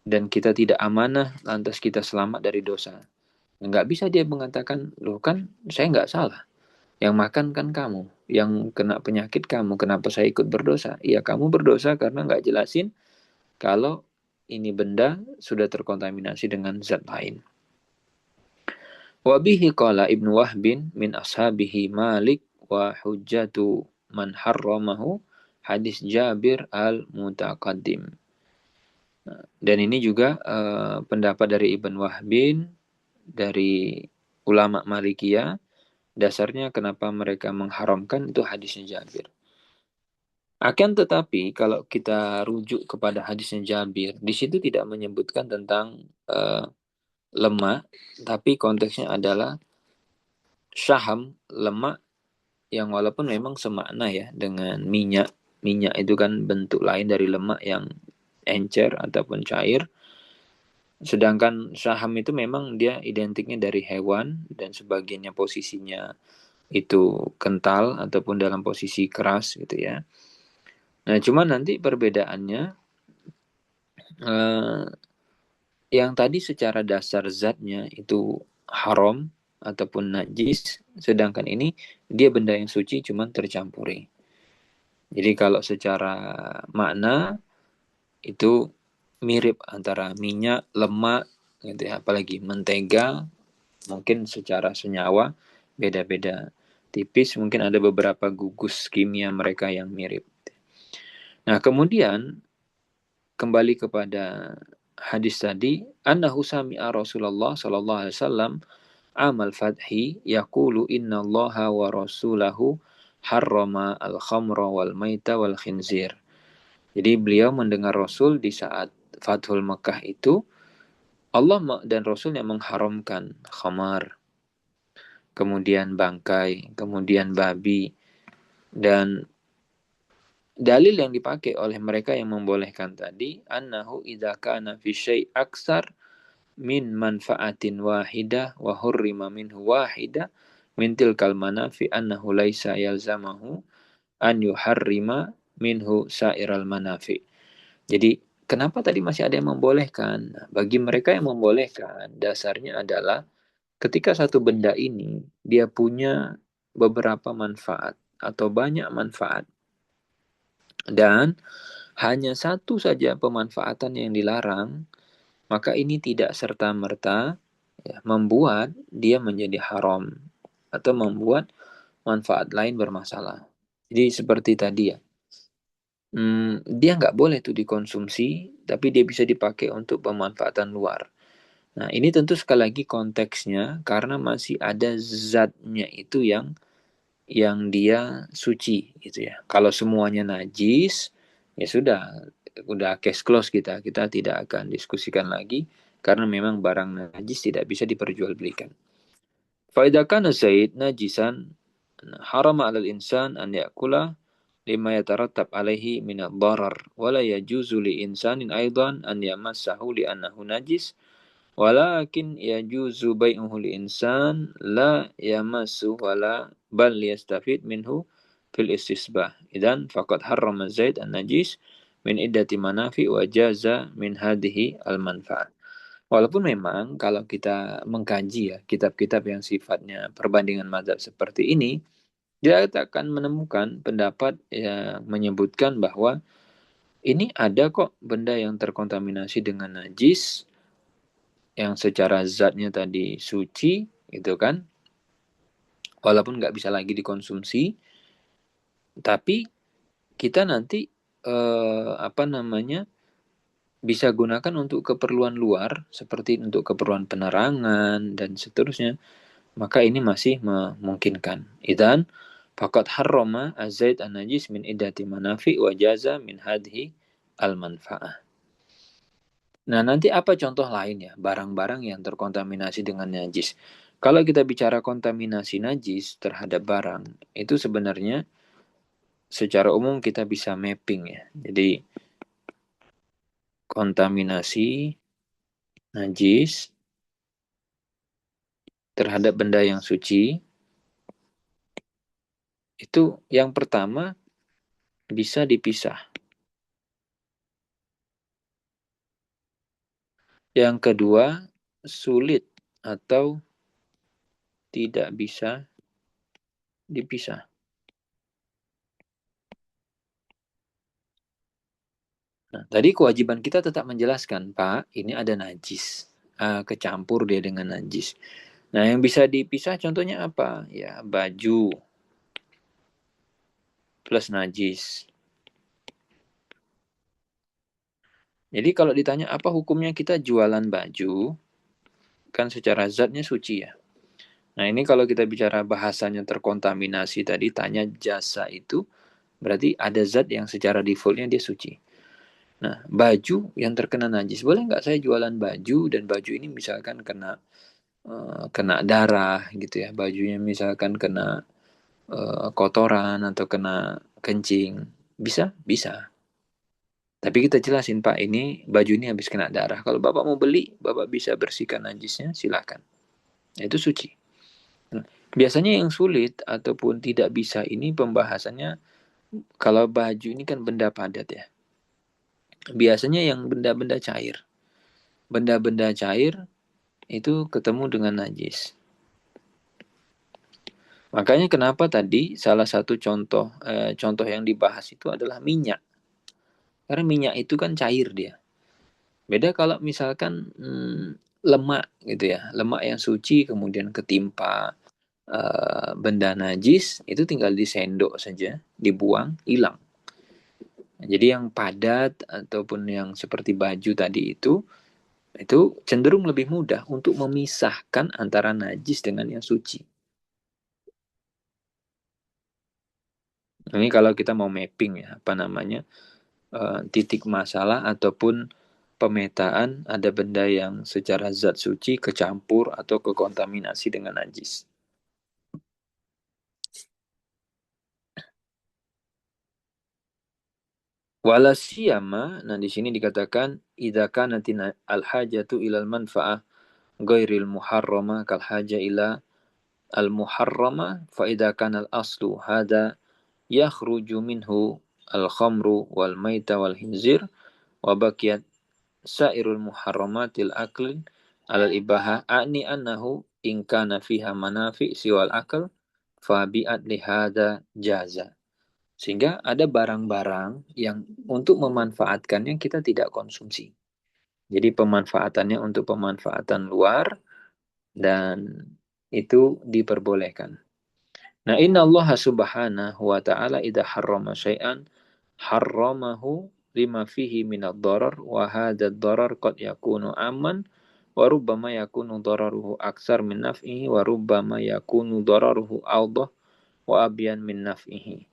dan kita tidak amanah lantas kita selamat dari dosa. Nggak bisa dia mengatakan, loh kan saya nggak salah. Yang makan kan kamu, yang kena penyakit kamu, kenapa saya ikut berdosa? Iya kamu berdosa karena nggak jelasin kalau ini benda sudah terkontaminasi dengan zat lain. Wabihi qala Ibnu Wahbin min ashabihi Malik wa hujjatu man harramahu hadis Jabir al-Mutaqaddim. Dan ini juga pendapat dari Ibn Wahbin dari ulama Malikiyah, dasarnya kenapa mereka mengharamkan itu hadisnya Jabir. Akan tetapi kalau kita rujuk kepada hadisnya Jabir, di situ tidak menyebutkan tentang lemak, tapi konteksnya adalah syaham, lemak yang walaupun memang semakna ya dengan minyak. Minyak itu kan bentuk lain dari lemak yang encer ataupun cair. Sedangkan syaham itu memang dia identiknya dari hewan dan sebagiannya posisinya itu kental ataupun dalam posisi keras gitu ya. Nah, cuma nanti perbedaannya eh, yang tadi secara dasar zatnya itu haram ataupun najis, sedangkan ini dia benda yang suci cuma tercampuri. Jadi kalau secara makna itu mirip antara minyak, lemak, gitu ya, apalagi mentega, mungkin secara senyawa beda-beda tipis, mungkin ada beberapa gugus kimia mereka yang mirip. Nah, kemudian kembali kepada hadis tadi, annahu sami'a Rasulullah sallallahu alaihi wasallam amal fathi yaqulu innallaha wa rasulahu harrama al-khamra wal maita wal khinzir. Jadi beliau mendengar Rasul di saat Fathul Mekah itu Allah dan Rasulnya mengharamkan khamar, kemudian bangkai, kemudian babi, dan dalil yang dipakai oleh mereka yang membolehkan tadi annahu idza kana fi syai' aksar min manfaatin wahidah wa hurrima minhu wahidah min tilkal manafi annahu laisa yalzamahu an yuharrima minhu sairal manafi. Jadi kenapa tadi masih ada yang membolehkan? Nah, bagi mereka yang membolehkan dasarnya adalah ketika satu benda ini dia punya beberapa manfaat atau banyak manfaat dan hanya satu saja pemanfaatan yang dilarang, maka ini tidak serta-merta ya, membuat dia menjadi haram atau membuat manfaat lain bermasalah. Jadi seperti tadi ya, dia nggak boleh tuh dikonsumsi, tapi dia bisa dipakai untuk pemanfaatan luar. Nah, ini tentu sekali lagi konteksnya karena masih ada zatnya itu yang dia suci gitu ya. Kalau semuanya najis, ya sudah, udah case close kita. Kita tidak akan diskusikan lagi karena memang barang najis tidak bisa diperjualbelikan. Faida kana zaid najisan haram 'alal insan an ya'kula lima yatarattab alaihi min ad-darar wa la yajuzu li insanin aidan an yamassahu li annahu najis walakin yajuzu bai'uhu li insan la yamassu wala bal yastafid minhu fil istisbah idan faqad harrama zaid an najis min iddati manafi wa jaza min hadhihi al manfaat. Walaupun memang kalau kita mengkaji ya kitab-kitab yang sifatnya perbandingan mazhab seperti ini, dia akan menemukan pendapat yang menyebutkan bahwa ini ada kok benda yang terkontaminasi dengan najis yang secara zatnya tadi suci itu kan, walaupun nggak bisa lagi dikonsumsi, tapi kita nanti apa namanya bisa gunakan untuk keperluan luar, seperti untuk keperluan penerangan dan seterusnya, maka ini masih memungkinkan. Idan faqad harrama az-zaid an-najis min iddati manafi wa jaza min hadhi al-manfa'ah. Nah, nanti apa contoh lain ya, barang-barang yang terkontaminasi dengan najis. Kalau kita bicara kontaminasi najis terhadap barang, itu sebenarnya secara umum kita bisa mapping ya. Jadi kontaminasi najis terhadap benda yang suci itu yang pertama bisa dipisah. Yang kedua sulit atau tidak bisa dipisah. Nah, tadi kewajiban kita tetap menjelaskan, Pak, ini ada najis. Kecampur dia dengan najis. Nah, yang bisa dipisah contohnya apa? Ya, baju plus najis. Jadi kalau ditanya apa hukumnya kita jualan baju, kan secara zatnya suci ya. Nah, ini kalau kita bicara bahasanya terkontaminasi tadi, tanya jasa itu, berarti ada zat yang secara defaultnya dia suci. Nah, baju yang terkena najis, boleh nggak saya jualan baju dan baju ini misalkan kena darah gitu ya, bajunya misalkan kena kotoran atau kena kencing, bisa? Bisa. Tapi kita jelasin, Pak, ini baju ini habis kena darah. Kalau Bapak mau beli, Bapak bisa bersihkan najisnya, silakan. Nah, itu suci. Nah, biasanya yang sulit ataupun tidak bisa ini pembahasannya, kalau baju ini kan benda padat ya. Biasanya yang benda-benda cair. Benda-benda cair itu ketemu dengan najis. Makanya kenapa tadi salah satu contoh yang dibahas itu adalah minyak. Karena minyak itu kan cair dia. Beda kalau misalkan lemak gitu ya, lemak yang suci kemudian ketimpa benda najis itu tinggal disendok saja, dibuang, hilang. Jadi yang padat ataupun yang seperti baju tadi itu cenderung lebih mudah untuk memisahkan antara najis dengan yang suci. Ini kalau kita mau mapping ya, apa namanya, titik masalah ataupun pemetaan ada benda yang secara zat suci kecampur atau kekontaminasi dengan najis. Walasiyama, nah di sini dikatakan idza kanat al hajatu ilal manfaah ghairil muharrama kal haja ila al muharrama fa idza kana al aslu hada yakhruju minhu al khamru wal maita wal hinzir wa baqiyat sairul muharramatil akl alal ibaha ani annahu in kana fiha manafi siwal akal fa bi'at lihada jaza. Sehingga ada barang-barang yang untuk memanfaatkannya kita tidak konsumsi. Jadi pemanfaatannya untuk pemanfaatan luar dan itu diperbolehkan. Nah, inna Allah subhanahu wa ta'ala idha harrama syai'an harramahu lima fihi minad darar wa hadad darar qad yakunu aman wa rubbama yakunu dararuhu aksar min naf'ihi wa rubbama yakunu dararuhu awdah wa abyan min naf'ihi.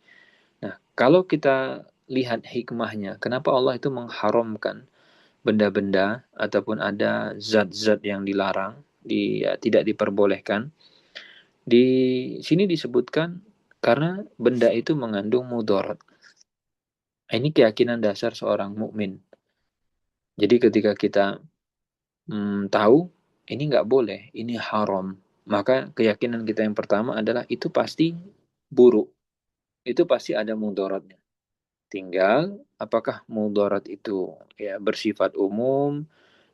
Nah, kalau kita lihat hikmahnya, kenapa Allah itu mengharamkan benda-benda ataupun ada zat-zat yang dilarang, tidak diperbolehkan. Di sini disebutkan karena benda itu mengandung mudarat. Ini keyakinan dasar seorang mukmin. Jadi ketika kita tahu ini nggak boleh, ini haram, maka keyakinan kita yang pertama adalah itu pasti buruk, itu pasti ada mudaratnya. Tinggal apakah mudarat itu ya bersifat umum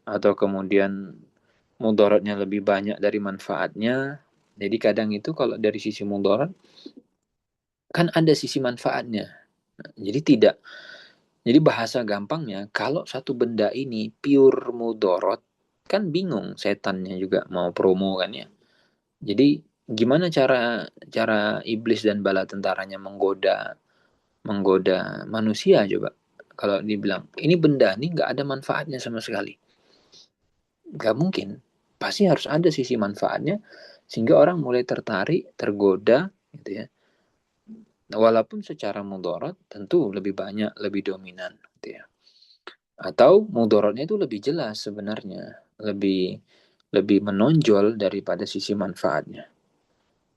atau kemudian mudaratnya lebih banyak dari manfaatnya. Jadi kadang itu kalau dari sisi mudarat kan ada sisi manfaatnya. Jadi tidak. Jadi bahasa gampangnya kalau satu benda ini pure mudarat kan bingung setannya juga mau promo kan ya. Jadi gimana cara cara iblis dan bala tentaranya menggoda menggoda manusia coba. Kalau dibilang, ini benda nih nggak ada manfaatnya sama sekali. Nggak mungkin. Pasti harus ada sisi manfaatnya, sehingga orang mulai tertarik, tergoda, gitu ya. Walaupun secara mudarat tentu lebih banyak, lebih dominan, gitu ya. Atau mudaratnya itu lebih jelas sebenarnya, lebih lebih menonjol daripada sisi manfaatnya.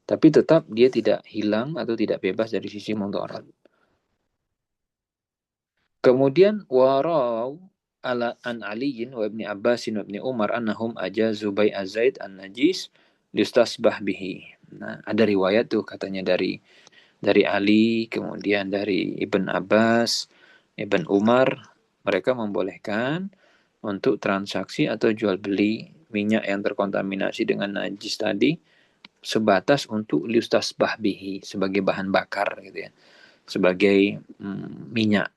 Tapi tetap dia tidak hilang atau tidak bebas dari sisi mudarat. Kemudian warau ala an aliyin wa ibni Abbasin wa ibni Umar annahum ajazu bai'a Zaid an najis listasbah bihi. Nah, ada riwayat tuh katanya dari Ali, kemudian dari Ibn Abbas, Ibn Umar, mereka membolehkan untuk transaksi atau jual beli minyak yang terkontaminasi dengan najis tadi sebatas untuk listasbah bihi sebagai bahan bakar gitu ya, sebagai minyak.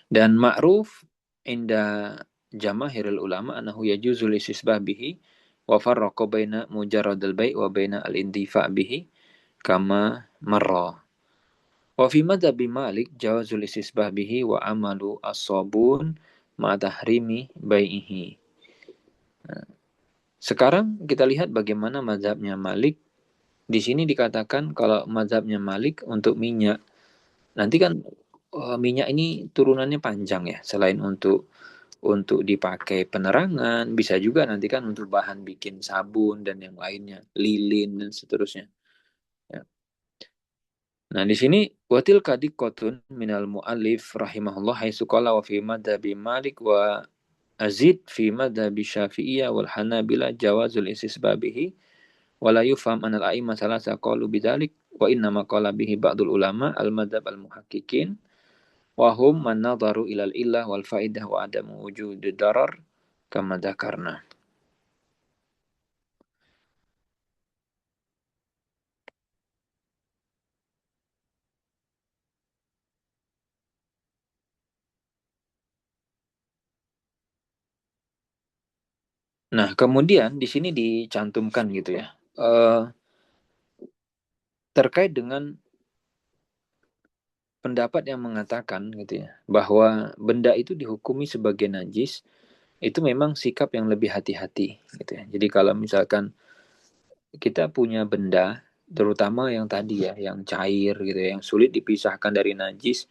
Dan ma'ruf inda jamaahirul ulama anahu yajuzu listisbah bihi wa farraqa baina mujarradil bai' wa baina al-intifa' bihi kama marra. Wa fi madhabi Malik jawazul istisbah bihi wa amalu as-sabun ma tahrimi bai'ihi. Sekarang kita lihat bagaimana mazhabnya Malik. Di sini dikatakan kalau mazhabnya Malik untuk minyak, nanti kan minyak ini turunannya panjang ya. Selain untuk dipakai penerangan, bisa juga nanti kan untuk bahan bikin sabun dan yang lainnya, lilin dan seterusnya. Ya. Nah, di sini watil kadikotun minal mu'alif rahimahullah haitsu qala wa fi madhabi Malik wa Azid fi madhabi Syafi'iyah wal Hanabila jawazul istisbabihi wa la yufham anal a'immah salasa qalu bidzalik wa inna ma qala bihi ba'dul ulama al madhab al muhaqqiqin wa hum man nadaru ilal illah wal faidah wa adamu wujudi darar kama dzakarna. Nah, kemudian di sini dicantumkan gitu ya. eh Terkait dengan pendapat yang mengatakan gitu ya, bahwa benda itu dihukumi sebagai najis, itu memang sikap yang lebih hati-hati gitu ya. Jadi kalau misalkan kita punya benda, terutama yang tadi ya, yang cair gitu ya, yang sulit dipisahkan dari najis,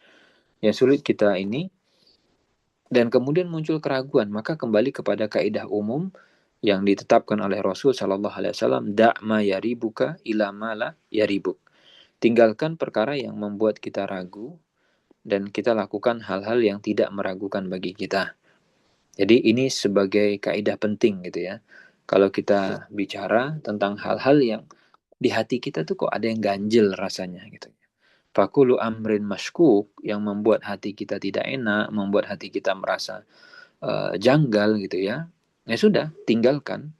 yang sulit kita ini, dan kemudian muncul keraguan, maka kembali kepada kaidah umum yang ditetapkan oleh Rasul Shallallahu Alaihi Wasallam, da'ma yaribuka ila mala yaribuk. Tinggalkan perkara yang membuat kita ragu dan kita lakukan hal-hal yang tidak meragukan bagi kita. Jadi ini sebagai kaidah penting gitu ya. Kalau kita bicara tentang hal-hal yang di hati kita tuh kok ada yang ganjel rasanya gitu. Fakulu amrin maskuk yang membuat hati kita tidak enak, membuat hati kita merasa janggal gitu ya. Ya sudah, tinggalkan.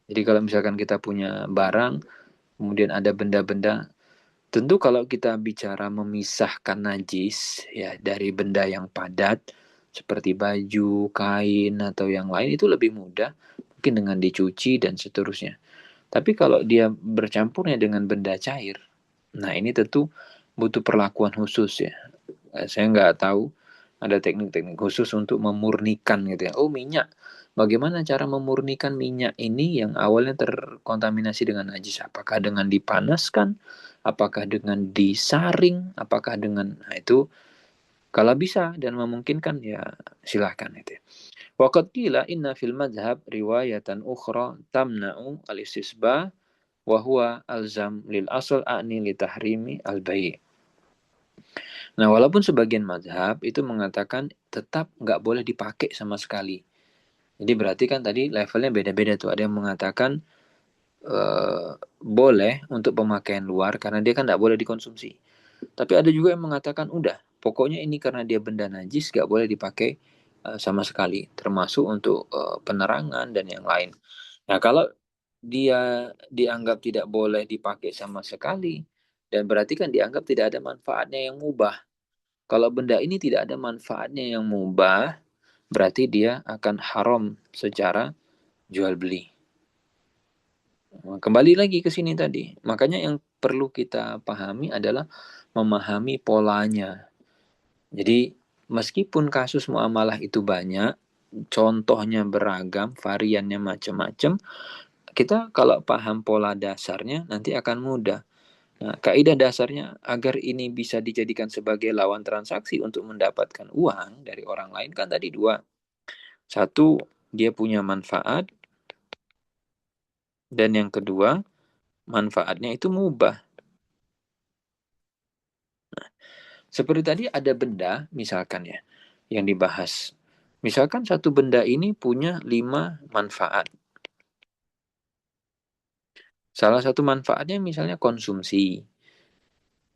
Jadi kalau misalkan kita punya barang, kemudian ada benda-benda, tentu kalau kita bicara memisahkan najis ya dari benda yang padat seperti baju, kain atau yang lain itu lebih mudah mungkin dengan dicuci dan seterusnya. Tapi kalau dia bercampurnya dengan benda cair, nah ini tentu butuh perlakuan khusus ya. Saya nggak tahu ada teknik-teknik khusus untuk memurnikan gitu ya. Oh minyak, bagaimana cara memurnikan minyak ini yang awalnya terkontaminasi dengan najis? Apakah dengan dipanaskan? Apakah dengan disaring? Apakah dengan nah itu kalau bisa dan memungkinkan ya silahkan itu. Waqad qila inna fil madhab riwayatan ukhra tamna'u al-istisbah wa huwa alzam lil asl a'ni li tahrimi al-bai'. Nah, walaupun sebagian mazhab itu mengatakan tetap nggak boleh dipakai sama sekali. Jadi berarti kan tadi levelnya beda-beda tuh. Ada yang mengatakan boleh untuk pemakaian luar karena dia kan nggak boleh dikonsumsi. Tapi ada juga yang mengatakan udah, pokoknya ini karena dia benda najis nggak boleh dipakai sama sekali, termasuk untuk penerangan dan yang lain. Nah, kalau dia dianggap tidak boleh dipakai sama sekali, dan berarti kan dianggap tidak ada manfaatnya yang mubah. Kalau benda ini tidak ada manfaatnya yang mubah, berarti dia akan haram secara jual beli. Kembali lagi ke sini tadi. Makanya yang perlu kita pahami adalah memahami polanya. Jadi meskipun kasus muamalah itu banyak, contohnya beragam, variannya macam-macam, kita kalau paham pola dasarnya nanti akan mudah. Nah, kaidah dasarnya agar ini bisa dijadikan sebagai lawan transaksi untuk mendapatkan uang dari orang lain kan tadi dua. Satu, dia punya manfaat, dan yang kedua, manfaatnya itu mubah. Seperti tadi ada benda, misalkan ya, yang dibahas. Misalkan satu benda ini punya 5 manfaat. Salah satu manfaatnya misalnya konsumsi.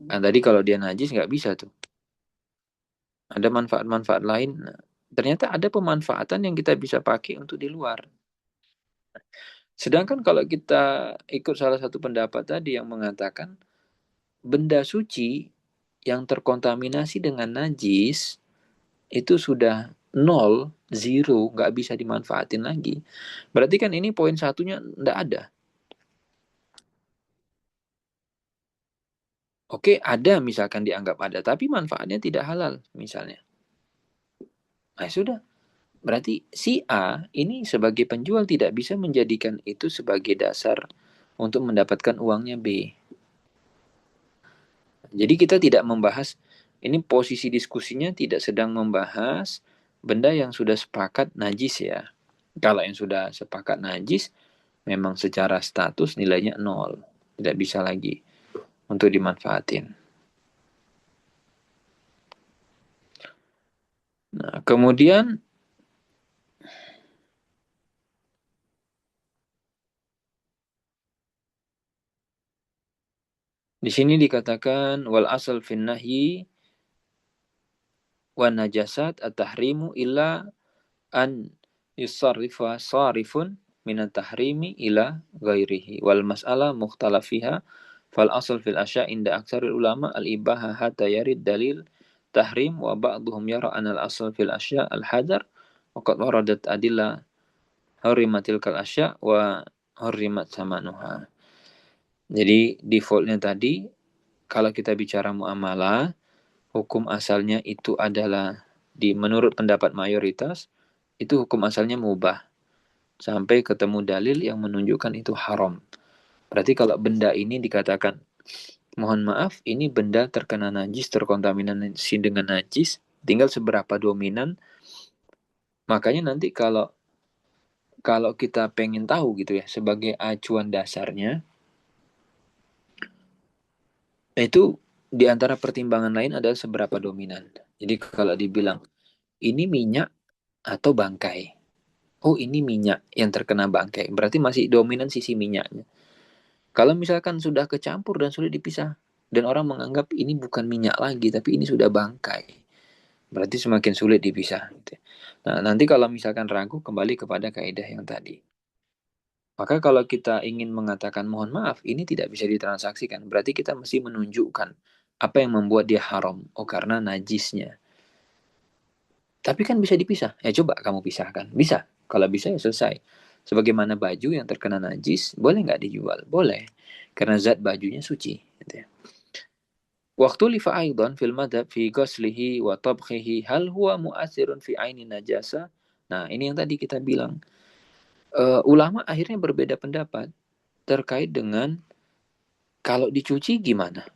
Nah, tadi kalau dia najis nggak bisa tuh. Ada manfaat-manfaat lain. Nah, ternyata ada pemanfaatan yang kita bisa pakai untuk di luar. Sedangkan kalau kita ikut salah satu pendapat tadi yang mengatakan benda suci yang terkontaminasi dengan najis itu sudah nol, zero, nggak bisa dimanfaatin lagi. Berarti kan ini poin satunya nggak ada. Oke, ada misalkan dianggap ada, tapi manfaatnya tidak halal misalnya. Nah, sudah. Berarti si A ini sebagai penjual tidak bisa menjadikan itu sebagai dasar untuk mendapatkan uangnya B. Jadi kita tidak membahas, ini posisi diskusinya tidak sedang membahas benda yang sudah sepakat najis ya. Kalau yang sudah sepakat najis, memang secara status nilainya nol. Tidak bisa lagi untuk dimanfaatin. Nah, kemudian di sini dikatakan wal asal fin nahyi wa najasat at-tahrimu illa an yusarrifa sarifun minat tahrimi ila ghairihi wal mas'ala mukhtalafiha fal asal fil asya inda aksaril ulama al ibaha hatta yarid dalil tahrim wa ba'duhum yara an al asal fil asya al hadar wa qad waradat adillah hurimatil kal asya wa hurimat samanuha. Jadi defaultnya tadi kalau kita bicara muamalah, hukum asalnya itu adalah menurut pendapat mayoritas itu hukum asalnya mubah sampai ketemu dalil yang menunjukkan itu haram. Berarti kalau benda ini dikatakan mohon maaf ini benda terkena najis, terkontaminasi dengan najis, tinggal seberapa dominan. Makanya nanti kalau kalau kita pengen tahu gitu ya sebagai acuan dasarnya itu di antara pertimbangan lain adalah seberapa dominan. Jadi kalau dibilang ini minyak atau bangkai. Oh, ini minyak yang terkena bangkai. Berarti masih dominan sisi minyaknya. Kalau misalkan sudah kecampur dan sulit dipisah, dan orang menganggap ini bukan minyak lagi, tapi ini sudah bangkai, berarti semakin sulit dipisah. Gitu. Nah, nanti kalau misalkan ragu, kembali kepada kaidah yang tadi. Maka kalau kita ingin mengatakan mohon maaf, ini tidak bisa ditransaksikan. Berarti kita mesti menunjukkan apa yang membuat dia haram. Oh, karena najisnya. Tapi kan bisa dipisah. Ya coba kamu pisahkan. Bisa. Kalau bisa ya selesai. Sebagaimana baju yang terkena najis, boleh nggak dijual? Boleh. Karena zat bajunya suci. Gitu ya. Waktu lifa aidan fil madhab fi ghaslihi wa tabkhihi hal huwa mu'athirun fi aini najasa. Nah, ini yang tadi kita bilang. Ulama akhirnya berbeda pendapat terkait dengan kalau dicuci gimana?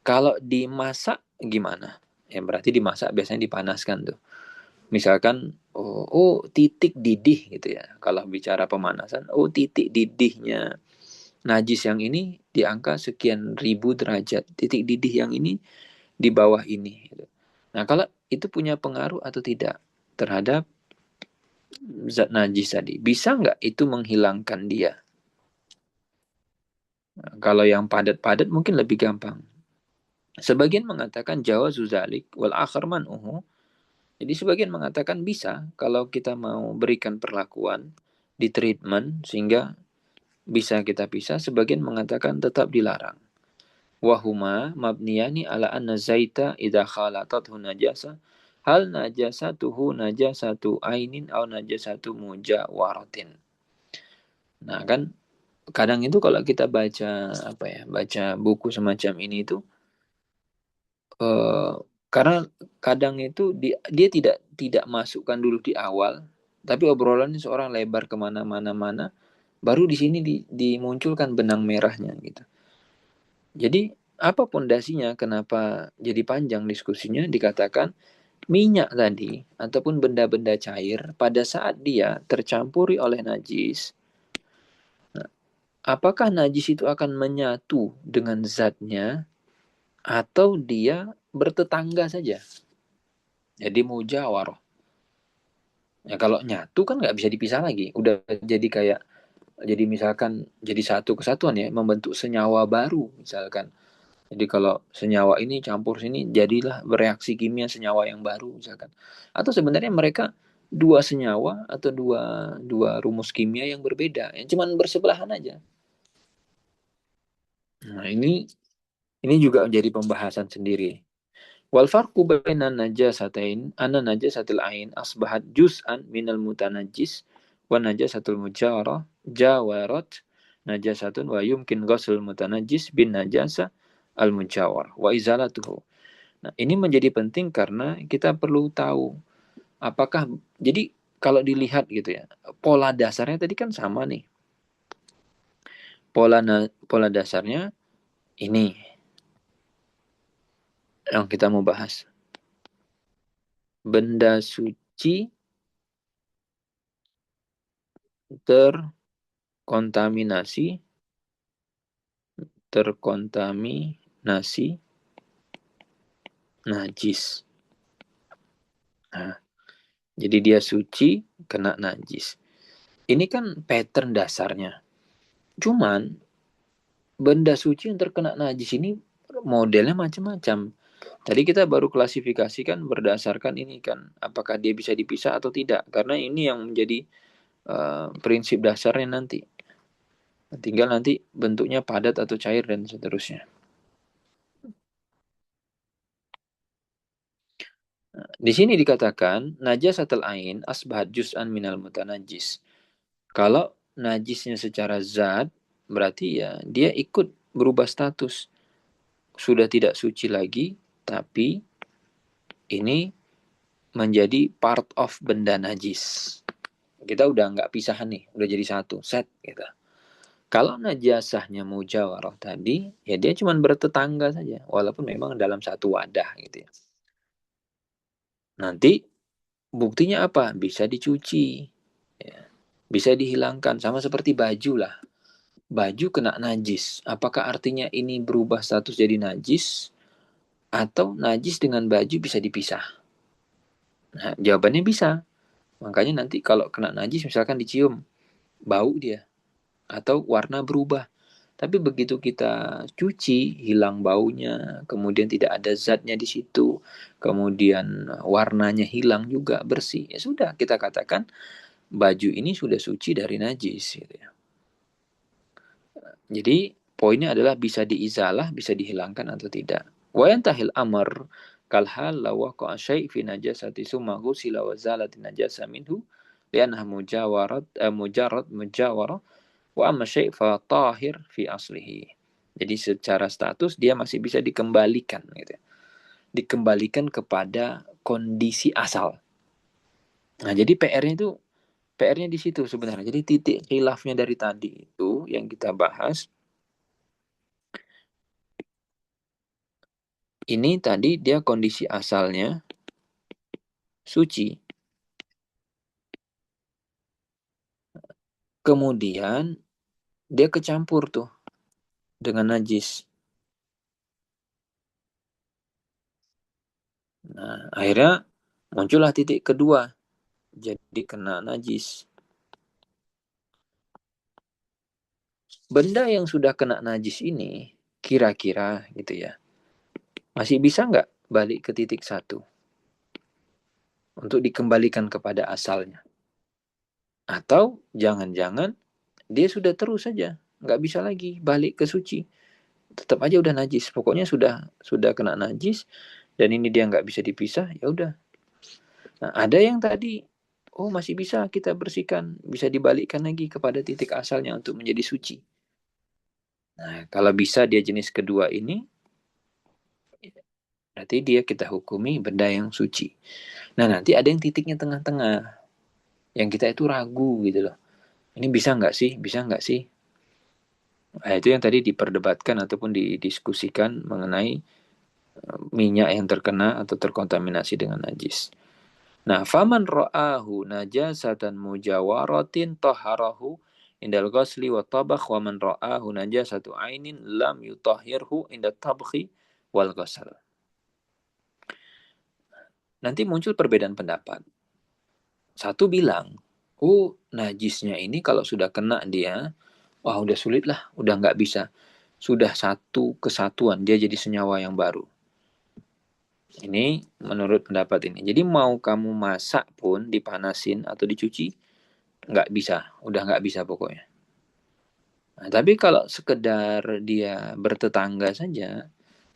Kalau dimasak gimana? Ya berarti dimasak biasanya dipanaskan tuh. Misalkan titik didih gitu ya. Kalau bicara pemanasan, titik didihnya najis yang ini di angka sekian ribu derajat. Titik didih yang ini di bawah ini gitu. Nah, kalau itu punya pengaruh atau tidak terhadap zat najis tadi, bisa nggak itu menghilangkan dia? Nah, kalau yang padat-padat mungkin lebih gampang. Sebagian mengatakan jawazu zalik wal akhar man'uhu. Jadi sebagian mengatakan bisa kalau kita mau berikan perlakuan di treatment sehingga bisa kita pisah. Sebagian mengatakan tetap dilarang. Wahuma mabniyani ala anna zaita idha khalatathu najasa hal najasatuhu najasatu ainin au najasatu mujawaratin. Nah kan kadang itu kalau kita baca apa ya baca buku semacam ini itu eh, Karena kadang itu dia tidak masukkan dulu di awal, tapi obrolannya seorang lebar kemana-mana, baru di sini dimunculkan benang merahnya gitu. Jadi apa pondasinya, kenapa jadi panjang diskusinya, dikatakan minyak tadi ataupun benda-benda cair pada saat dia tercampuri oleh najis, apakah najis itu akan menyatu dengan zatnya atau dia bertetangga saja? Jadi mujawarah. Ya kalau nyatu kan nggak bisa dipisah lagi. Udah jadi kayak, jadi misalkan jadi satu kesatuan ya, membentuk senyawa baru misalkan. Jadi kalau senyawa ini campur sini, jadilah bereaksi kimia senyawa yang baru misalkan. Atau sebenarnya mereka dua senyawa atau dua dua rumus kimia yang berbeda, yang cuman bersebelahan aja. Nah ini juga jadi pembahasan sendiri. Wal farqu baina najasatain anna najasatil ain asbahat juz'an minal mutanajjis wa najasatul mujarrah jawarat najasatun wa yumkin ghusl mutanajjis bin najasa al mujawar wa izalatuhu. Nah, ini menjadi penting karena kita perlu tahu apakah, jadi kalau dilihat gitu ya, pola dasarnya tadi kan sama nih. Pola dasarnya ini yang kita mau bahas. Benda suci terkontaminasi terkontaminasi najis. Nah, jadi dia suci kena najis. Ini kan pattern dasarnya. Cuman benda suci yang terkena najis ini modelnya macam-macam. Tadi kita baru klasifikasikan berdasarkan ini kan, apakah dia bisa dipisah atau tidak. Karena ini yang menjadi prinsip dasarnya nanti. Tinggal nanti bentuknya padat atau cair dan seterusnya. Di sini dikatakan najasatul ain asbahat juz'an minal mutanajjis. Kalau najisnya secara zat, berarti ya dia ikut berubah status. Sudah tidak suci lagi, tapi ini menjadi part of benda najis. Kita udah nggak pisahan nih, udah jadi satu set gitu. Kalau najasahnya mujawarah tadi, ya dia cuma bertetangga saja, walaupun memang dalam satu wadah gitu ya. Nanti buktinya apa? Bisa dicuci, ya. Bisa dihilangkan, sama seperti baju lah. Baju kena najis, apakah artinya ini berubah status jadi najis? Atau najis dengan baju bisa dipisah? Nah, jawabannya bisa. Makanya nanti kalau kena najis misalkan dicium, bau dia. Atau warna berubah. Tapi begitu kita cuci, hilang baunya, kemudian tidak ada zatnya di situ, kemudian warnanya hilang juga, bersih. Ya sudah, kita katakan baju ini sudah suci dari najis gitu ya. Jadi poinnya adalah bisa diizalah, bisa dihilangkan atau tidak. Wa yantahil amr kal hal law waqa'a syai' fi najasati summa ghusila wa zalat najasa minhu li'annaha mujarrad wa amma syai' fa tahir fi aslihi. Jadi secara status dia masih bisa dikembalikan gitu ya. Dikembalikan kepada kondisi asal. Nah, jadi PR-nya di situ sebenarnya. Jadi titik khilafnya dari tadi itu yang kita bahas. Ini tadi dia kondisi asalnya suci. Kemudian dia kecampur tuh dengan najis. Nah, akhirnya muncullah titik kedua. Jadi kena najis. Benda yang sudah kena najis ini, kira-kira gitu ya, masih bisa nggak balik ke titik satu untuk dikembalikan kepada asalnya? Atau jangan-jangan dia sudah terus saja, nggak bisa lagi balik ke suci. Tetap aja udah najis. Pokoknya sudah kena najis dan ini dia nggak bisa dipisah, ya udah. Nah, ada yang tadi, oh masih bisa kita bersihkan, bisa dibalikkan lagi kepada titik asalnya untuk menjadi suci. Nah, kalau bisa dia jenis kedua ini, Berarti dia kita hukumi benda yang suci. Nah, nanti ada yang titiknya tengah-tengah. Yang kita itu ragu gitu loh. Ini bisa nggak sih? Bisa nggak sih? Nah, itu yang tadi diperdebatkan ataupun didiskusikan mengenai minyak yang terkena atau terkontaminasi dengan najis. Nah, faman ra'ahu najasatan mujawaratin taharahu indal ghasli wa tabakh wa man ra'ahu najasatu ainin lam yutahhirhu inda tabkhi wal ghasl. Nanti muncul perbedaan pendapat. Satu bilang, oh najisnya ini kalau sudah kena dia, wah udah sulit lah, udah nggak bisa. Sudah satu kesatuan, dia jadi senyawa yang baru. Ini menurut pendapat ini. Jadi mau kamu masak pun dipanasin atau dicuci, nggak bisa, udah nggak bisa pokoknya. Nah, tapi kalau sekedar dia bertetangga saja,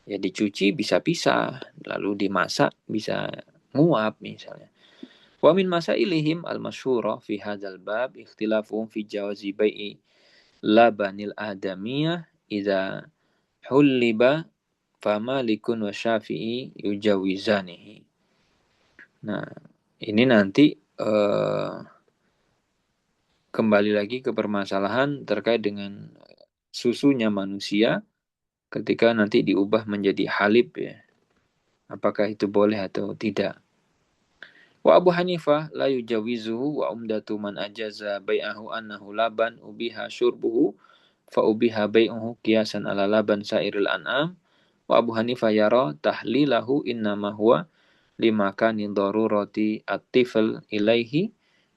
ya dicuci bisa pisah, lalu dimasak bisa nguap misalnya. Wa min masailihim al-masyhurah fi hadzal bab ikhtilafuhum fi jawazi bai'i labanil adamiyah idza hulliba famalikun wa syafi'i yujawizanihi. Nah, ini nanti kembali lagi ke permasalahan terkait dengan susunya manusia ketika nanti diubah menjadi halib ya. Apakah itu boleh atau tidak? Wa Abu Hanifah la yujawizuhu wa umdatu man ajaza bai'ahu annahu laban ubiha syurbuhu fa ubiha bai'uhu qiyasan ala laban sairil an'am. Wa Abu Hanifah yara tahlilahu innama huwa limakani darurati at-tifl ilaihi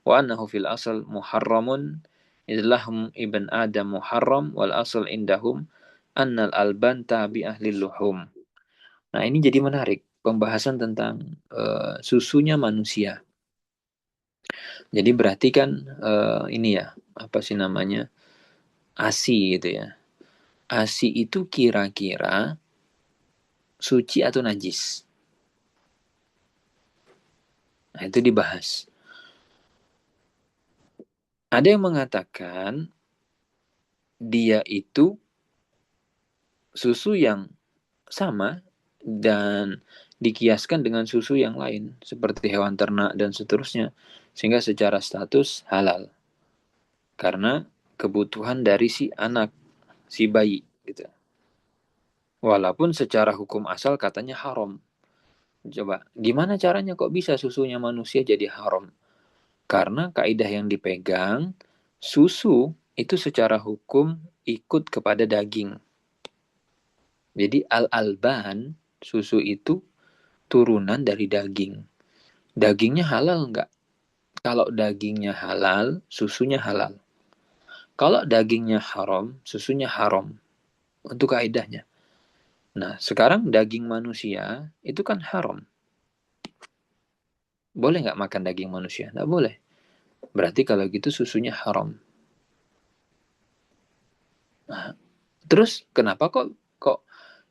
wa annahu fil asal muharramun idlahum ibn adam muharram wal asal indahum annal alban tabi ahli luhum. Nah, ini jadi menarik pembahasan tentang susunya manusia. Jadi berarti kan ini ya, apa sih namanya? ASI gitu ya. ASI itu kira-kira suci atau najis. Nah, itu dibahas. Ada yang mengatakan dia itu susu yang sama dan dikiaskan dengan susu yang lain seperti hewan ternak dan seterusnya sehingga secara status halal karena kebutuhan dari si anak si bayi gitu. Walaupun secara hukum asal katanya haram. Coba, gimana caranya kok bisa susunya manusia jadi haram? Karena kaidah yang dipegang, susu itu secara hukum ikut kepada daging. Jadi al-alban, susu itu turunan dari daging. Dagingnya halal enggak? Kalau dagingnya halal, susunya halal. Kalau dagingnya haram, susunya haram. Untuk kaidahnya. Nah, sekarang daging manusia itu kan haram. Boleh nggak makan daging manusia? Nggak boleh. Berarti kalau gitu susunya haram. Nah, terus kenapa kok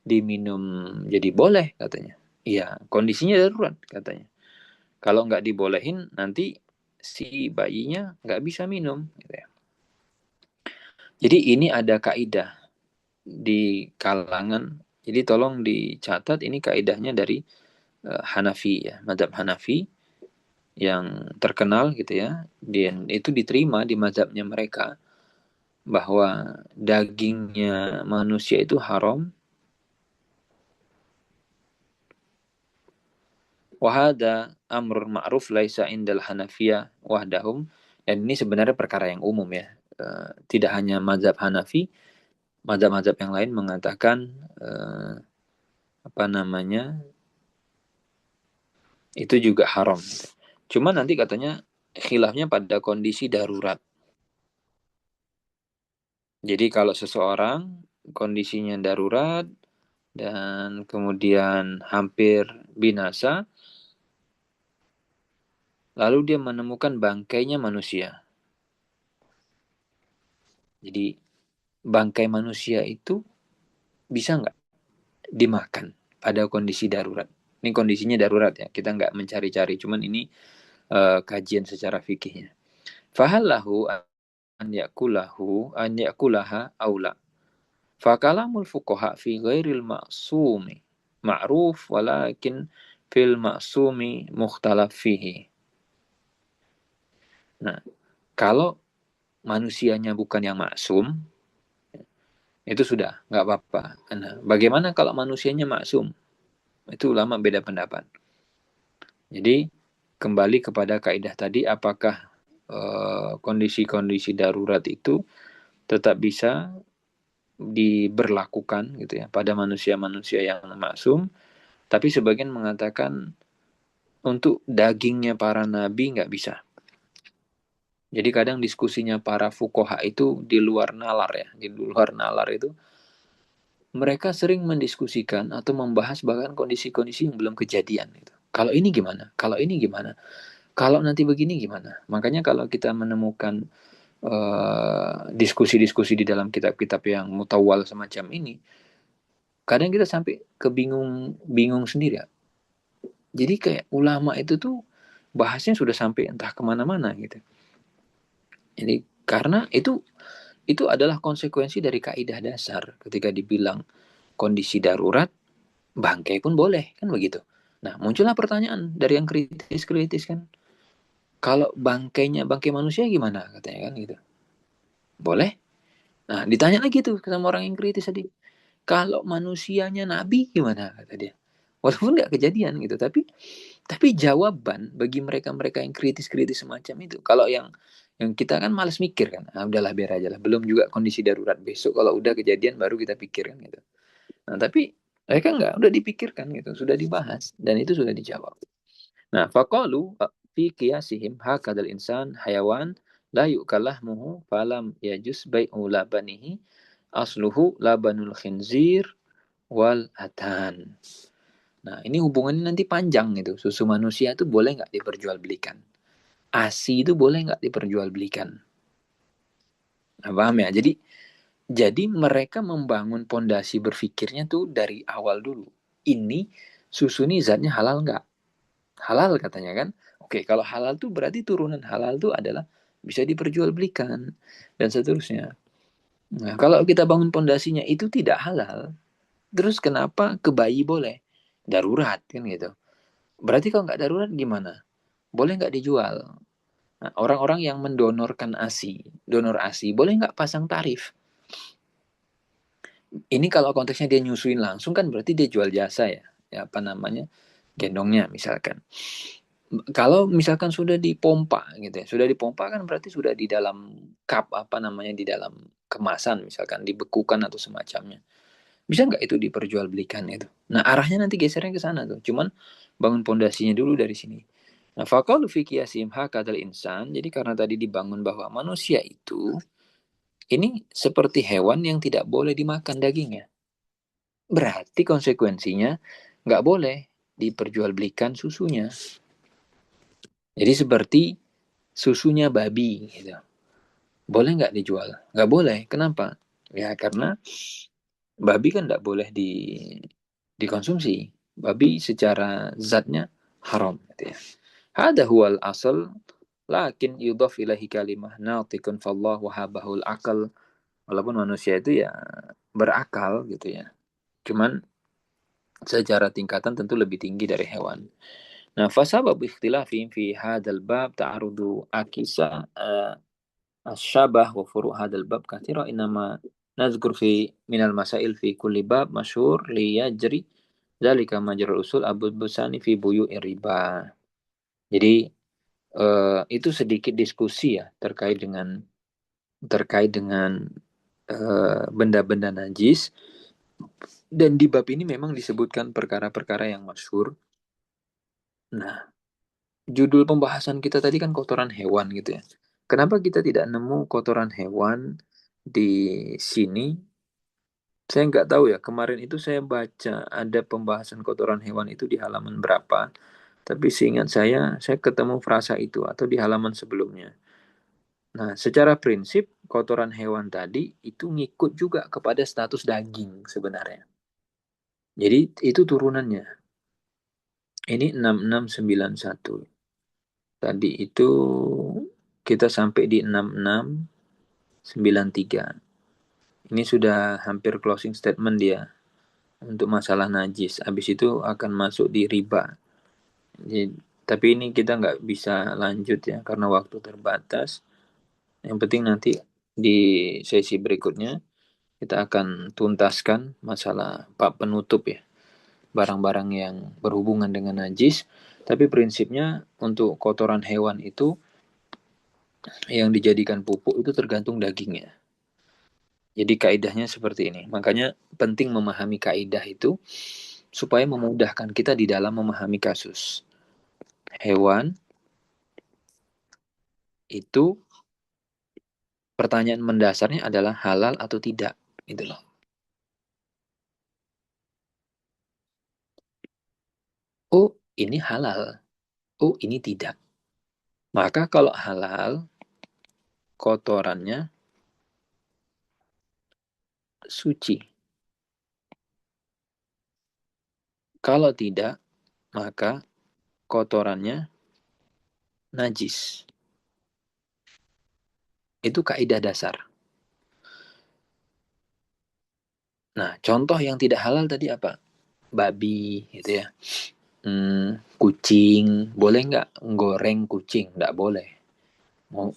diminum jadi boleh katanya? Iya, kondisinya darurat katanya. Kalau nggak dibolehin nanti si bayinya nggak bisa minum. Gitu ya. Jadi ini ada kaidah di kalangan. Jadi tolong dicatat ini kaidahnya dari Hanafi ya, mazhab Hanafi yang terkenal gitu ya. Dan itu diterima di mazhabnya mereka bahwa dagingnya manusia itu haram. Wahada amrun ma'ruf laisa indal Hanafiyah wahdahum. Dan ini sebenarnya perkara yang umum ya. Tidak hanya mazhab Hanafi, mazhab-mazhab yang lain mengatakan apa namanya itu juga haram. Cuma nanti katanya khilafnya pada kondisi darurat. Jadi kalau seseorang kondisinya darurat dan kemudian hampir binasa, lalu dia menemukan bangkainya manusia. Jadi bangkai manusia itu bisa nggak dimakan pada kondisi darurat? Ini kondisinya darurat ya, kita nggak mencari-cari, cuman ini kajian secara fikihnya. Fahallahu an yakulaha aula. Fakalamul fuqaha fi ghairil ma'sumi. ma'ruf walakin fil ma'sumi mukhtalaf fihi. Nah, kalau manusianya bukan yang maksum, itu sudah nggak apa-apa. Nah, bagaimana kalau manusianya maksum? Itu ulama beda pendapat. Jadi kembali kepada kaidah tadi, apakah kondisi-kondisi darurat itu tetap bisa diberlakukan gitu ya pada manusia-manusia yang maksum, tapi sebagian mengatakan untuk dagingnya para nabi nggak bisa. Jadi kadang diskusinya para fukoha itu di luar nalar ya, di luar nalar itu mereka sering mendiskusikan atau membahas bahkan kondisi-kondisi yang belum kejadian gitu. Kalau ini gimana? Kalau ini gimana? Kalau nanti begini gimana? Makanya kalau kita menemukan diskusi-diskusi di dalam kitab-kitab yang mutawal semacam ini, kadang kita sampai bingung sendiri ya. Jadi kayak ulama itu tuh bahasnya sudah sampai entah kemana-mana gitu. Jadi karena itu adalah konsekuensi dari kaidah dasar ketika dibilang kondisi darurat, bangkai pun boleh kan begitu. Nah muncullah pertanyaan dari yang kritis-kritis kan, kalau bangkai manusia gimana katanya kan gitu, boleh. Nah ditanya lagi tuh sama orang yang kritis tadi, kalau manusianya nabi gimana kata dia, walaupun nggak kejadian gitu, tapi jawaban bagi mereka-mereka yang kritis-kritis semacam itu, kalau yang kita kan malas mikir kan, ah, udahlah biar aja lah, belum juga kondisi darurat, besok kalau udah kejadian baru kita pikirkan gitu. Nah tapi mereka nggak, udah dipikirkan gitu, sudah dibahas dan itu sudah dijawab. Nah faqalu fi qiyasihim hakadal insan hayawan la yukalah muhu falam yajus bai'u labanihi asluhu labanul khinzir wal atan. Nah, ini hubungannya nanti panjang gitu. Susu manusia itu boleh nggak diperjualbelikan? ASI itu boleh nggak diperjualbelikan? Nah, paham ya? Jadi mereka membangun pondasi berpikirnya tuh dari awal dulu. Ini susu ini zatnya halal nggak? Halal katanya kan? Oke, kalau halal tuh berarti turunan halal tuh adalah bisa diperjualbelikan dan seterusnya. Nah, kalau kita bangun pondasinya itu tidak halal, terus kenapa ke bayi boleh? Darurat kan gitu. Berarti kalau nggak darurat gimana? Boleh nggak dijual? Nah, orang-orang yang mendonorkan ASI, donor ASI, boleh nggak pasang tarif? Ini kalau konteksnya dia nyusuin langsung kan berarti dia jual jasa ya, ya apa namanya, gendongnya misalkan. Kalau misalkan sudah dipompa gitu ya, sudah dipompa kan berarti sudah di dalam cup apa namanya, di dalam kemasan misalkan, dibekukan atau semacamnya. Bisa nggak itu diperjualbelikan itu? Nah arahnya nanti gesernya ke sana tuh. Cuman bangun pondasinya dulu dari sini. Nah, faqalu fi qiyasim hakadzal insan. Jadi karena tadi dibangun bahwa manusia itu ini seperti hewan yang tidak boleh dimakan dagingnya. Berarti konsekuensinya nggak boleh diperjualbelikan susunya. Jadi seperti susunya babi gitu. Boleh nggak dijual? Nggak boleh. Kenapa? Ya karena babi kan nggak boleh dikonsumsi. Babi secara zatnya haram gitu ya. Hada huwal asal, lakin yudhaf ilahi kalimah natikun fallah wahabahul akal. Walaupun manusia itu ya berakal gitu ya. Cuman secara tingkatan tentu lebih tinggi dari hewan. Nah, fasabab ikhtilafihim fi hadal bab ta'arudu akisa asyabah wa furu' hadal bab kathira inama nazkur fi minal masail fi kulli bab masyhur li yajri dzalika majrul usul Abu Busani fi buyu riba. Jadi itu sedikit diskusi ya terkait dengan benda-benda najis, dan di bab ini memang disebutkan perkara-perkara yang masyhur. Nah, judul pembahasan kita tadi kan kotoran hewan gitu ya. Kenapa kita tidak nemu kotoran hewan di sini? Saya nggak tahu ya. Kemarin itu saya baca ada pembahasan kotoran hewan itu di halaman berapa. Tapi seingat saya ketemu frasa itu atau di halaman sebelumnya. Nah, secara prinsip kotoran hewan tadi itu ngikut juga kepada status daging sebenarnya. Jadi itu turunannya. Ini 6691. Tadi itu kita sampai di 6693. Ini sudah hampir closing statement dia. untuk masalah najis. Habis itu akan masuk di riba. Jadi, tapi ini kita nggak bisa lanjut ya karena waktu terbatas. Yang penting nanti di sesi berikutnya kita akan tuntaskan masalah bab penutup ya, barang-barang yang berhubungan dengan najis. Tapi prinsipnya untuk kotoran hewan itu yang dijadikan pupuk itu tergantung dagingnya. Jadi kaidahnya seperti ini. Makanya penting memahami kaidah itu supaya memudahkan kita di dalam memahami kasus. Hewan itu pertanyaan mendasarnya adalah halal atau tidak. Itu loh. Oh, ini halal. Oh, ini tidak. Maka kalau halal, kotorannya suci. Kalau tidak, maka kotorannya najis. Itu kaidah dasar. Nah, contoh yang tidak halal tadi apa? Babi, gitu ya. Kucing, boleh nggak goreng kucing? Nggak boleh.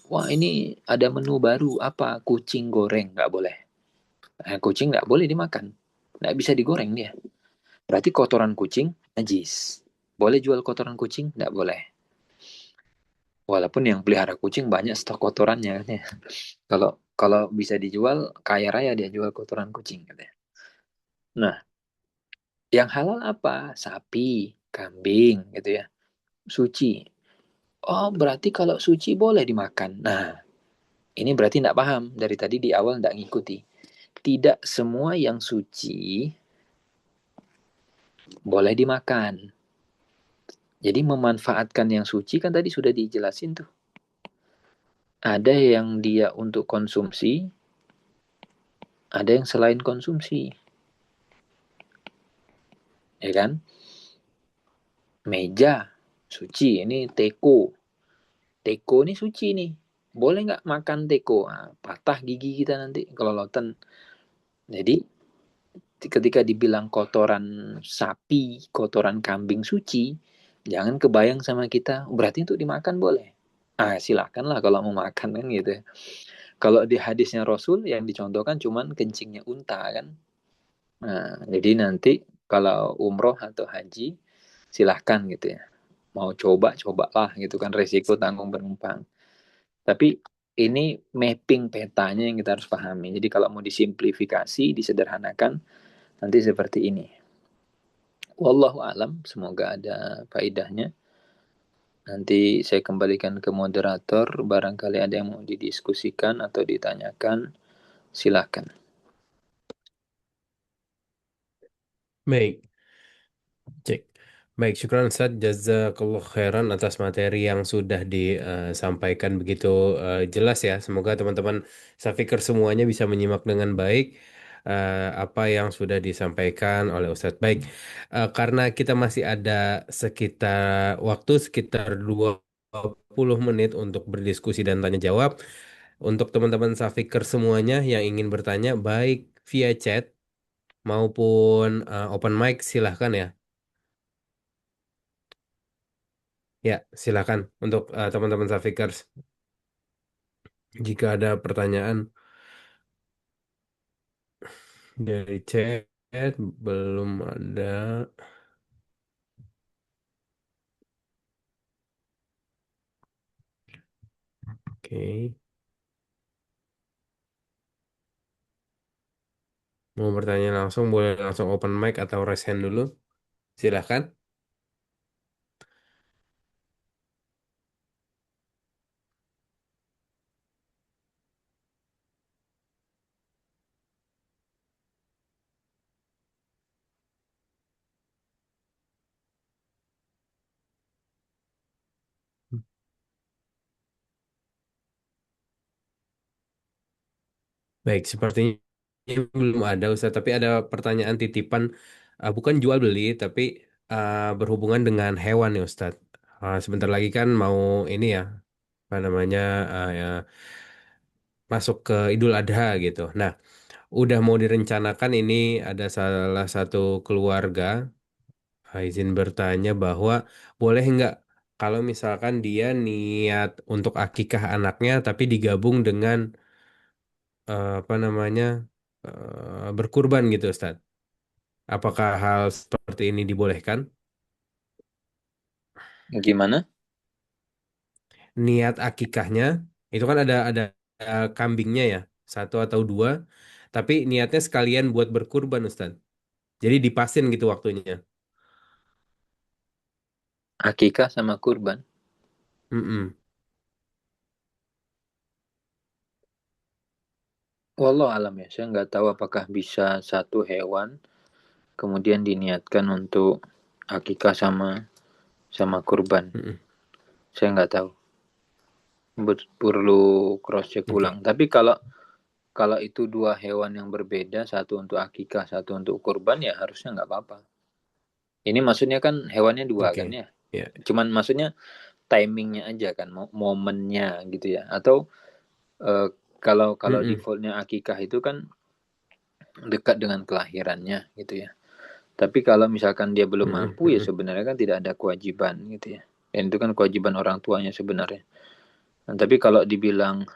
Wah ini ada menu baru, apa? Kucing goreng, nggak boleh. Nah, kucing nggak boleh dimakan. Nggak bisa digoreng dia. Berarti kotoran kucing najis. Boleh jual kotoran kucing? Nggak boleh. Walaupun yang pelihara kucing banyak stok kotorannya kan ya. Kalau kalau bisa dijual, kaya raya dia jual kotoran kucing katanya. Nah, yang halal apa? Sapi, kambing gitu ya. Suci. Oh, berarti kalau suci boleh dimakan. Nah, ini berarti tidak paham. Dari tadi di awal tidak ngikuti. Tidak semua yang suci boleh dimakan. Jadi memanfaatkan yang suci kan tadi sudah dijelasin tuh. Ada yang dia untuk konsumsi, ada yang selain konsumsi. Ya kan? Meja, suci. Ini teko. Teko ini suci nih. Boleh nggak makan teko? Nah, patah gigi kita nanti kelolotan. Jadi ketika dibilang kotoran sapi, kotoran kambing suci, jangan kebayang sama kita, berarti untuk dimakan boleh. Ah, silakan lah kalau mau makan kan gitu ya. Kalau di hadisnya Rasul yang dicontohkan cuman kencingnya unta kan. Nah, jadi nanti kalau umroh atau haji silahkan gitu ya. Mau coba, cobalah gitu kan resiko tanggung penumpang. Tapi ini mapping petanya yang kita harus pahami. Jadi kalau mau disimplifikasi, disederhanakan, nanti seperti ini. Wallahu alam, semoga ada faidahnya. Nanti saya kembalikan ke moderator, barangkali ada yang mau didiskusikan atau ditanyakan, silakan. Baik, cek. Baik, syukran Ustaz. Jazakallah khairan atas materi yang sudah disampaikan begitu jelas ya. Semoga teman-teman Safikir semuanya bisa menyimak dengan baik apa yang sudah disampaikan oleh Ustadz. Baik, karena kita masih ada sekitar 20 menit untuk berdiskusi dan tanya jawab. Untuk teman-teman Safikir semuanya yang ingin bertanya baik via chat maupun open mic silahkan ya. Ya, silakan untuk teman-teman Safikers. Jika ada pertanyaan dari chat, belum ada. Oke. Mau bertanya langsung, boleh langsung open mic atau raise hand dulu. Silakan. Baik, sepertinya belum ada Ustaz, tapi ada pertanyaan titipan, bukan jual beli, tapi berhubungan dengan hewan ya Ustaz. Sebentar lagi kan mau ini ya, apa namanya, ya, masuk ke Idul Adha gitu. Nah, udah mau direncanakan ini ada salah satu keluarga izin bertanya bahwa boleh nggak kalau misalkan dia niat untuk akikah anaknya tapi digabung dengan apa namanya berkurban gitu Ustaz. Apakah hal seperti ini dibolehkan? Gimana? Niat akikahnya itu kan ada kambingnya ya, satu atau dua, tapi niatnya sekalian buat berkurban Ustaz. Jadi dipasin gitu waktunya. Akikah sama kurban. Mm-mm. Wallah alam ya, saya nggak tahu apakah bisa satu hewan kemudian diniatkan untuk akikah sama sama kurban. Mm-mm. Saya nggak tahu. Perlu cross check ulang. Oke. Tapi kalau kalau itu dua hewan yang berbeda, satu untuk akikah, satu untuk kurban, ya harusnya nggak apa-apa. Ini maksudnya kan hewannya dua kan Oke. ya. Ya. Cuman maksudnya timingnya aja kan, momennya gitu ya. Atau eh, kalau kalau Mm-mm. defaultnya akikah itu kan dekat dengan kelahirannya gitu ya. Tapi kalau misalkan dia belum Mm-mm. mampu ya Mm-mm. sebenarnya kan tidak ada kewajiban gitu ya. Dan itu kan kewajiban orang tuanya sebenarnya. Nah, tapi kalau dibilang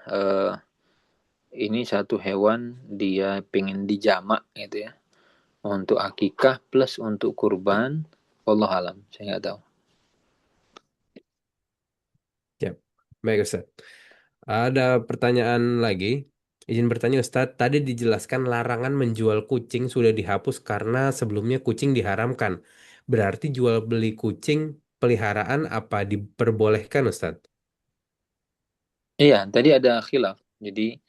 ini satu hewan dia pengen dijamak gitu ya. Untuk akikah plus untuk kurban, Allah alam, saya nggak tahu. Ya. Baik Ustaz. Ada pertanyaan lagi. Izin bertanya Ustadz, tadi dijelaskan larangan menjual kucing sudah dihapus karena sebelumnya kucing diharamkan. Berarti jual beli kucing peliharaan apa diperbolehkan Ustadz? Iya, tadi ada khilaf. Jadi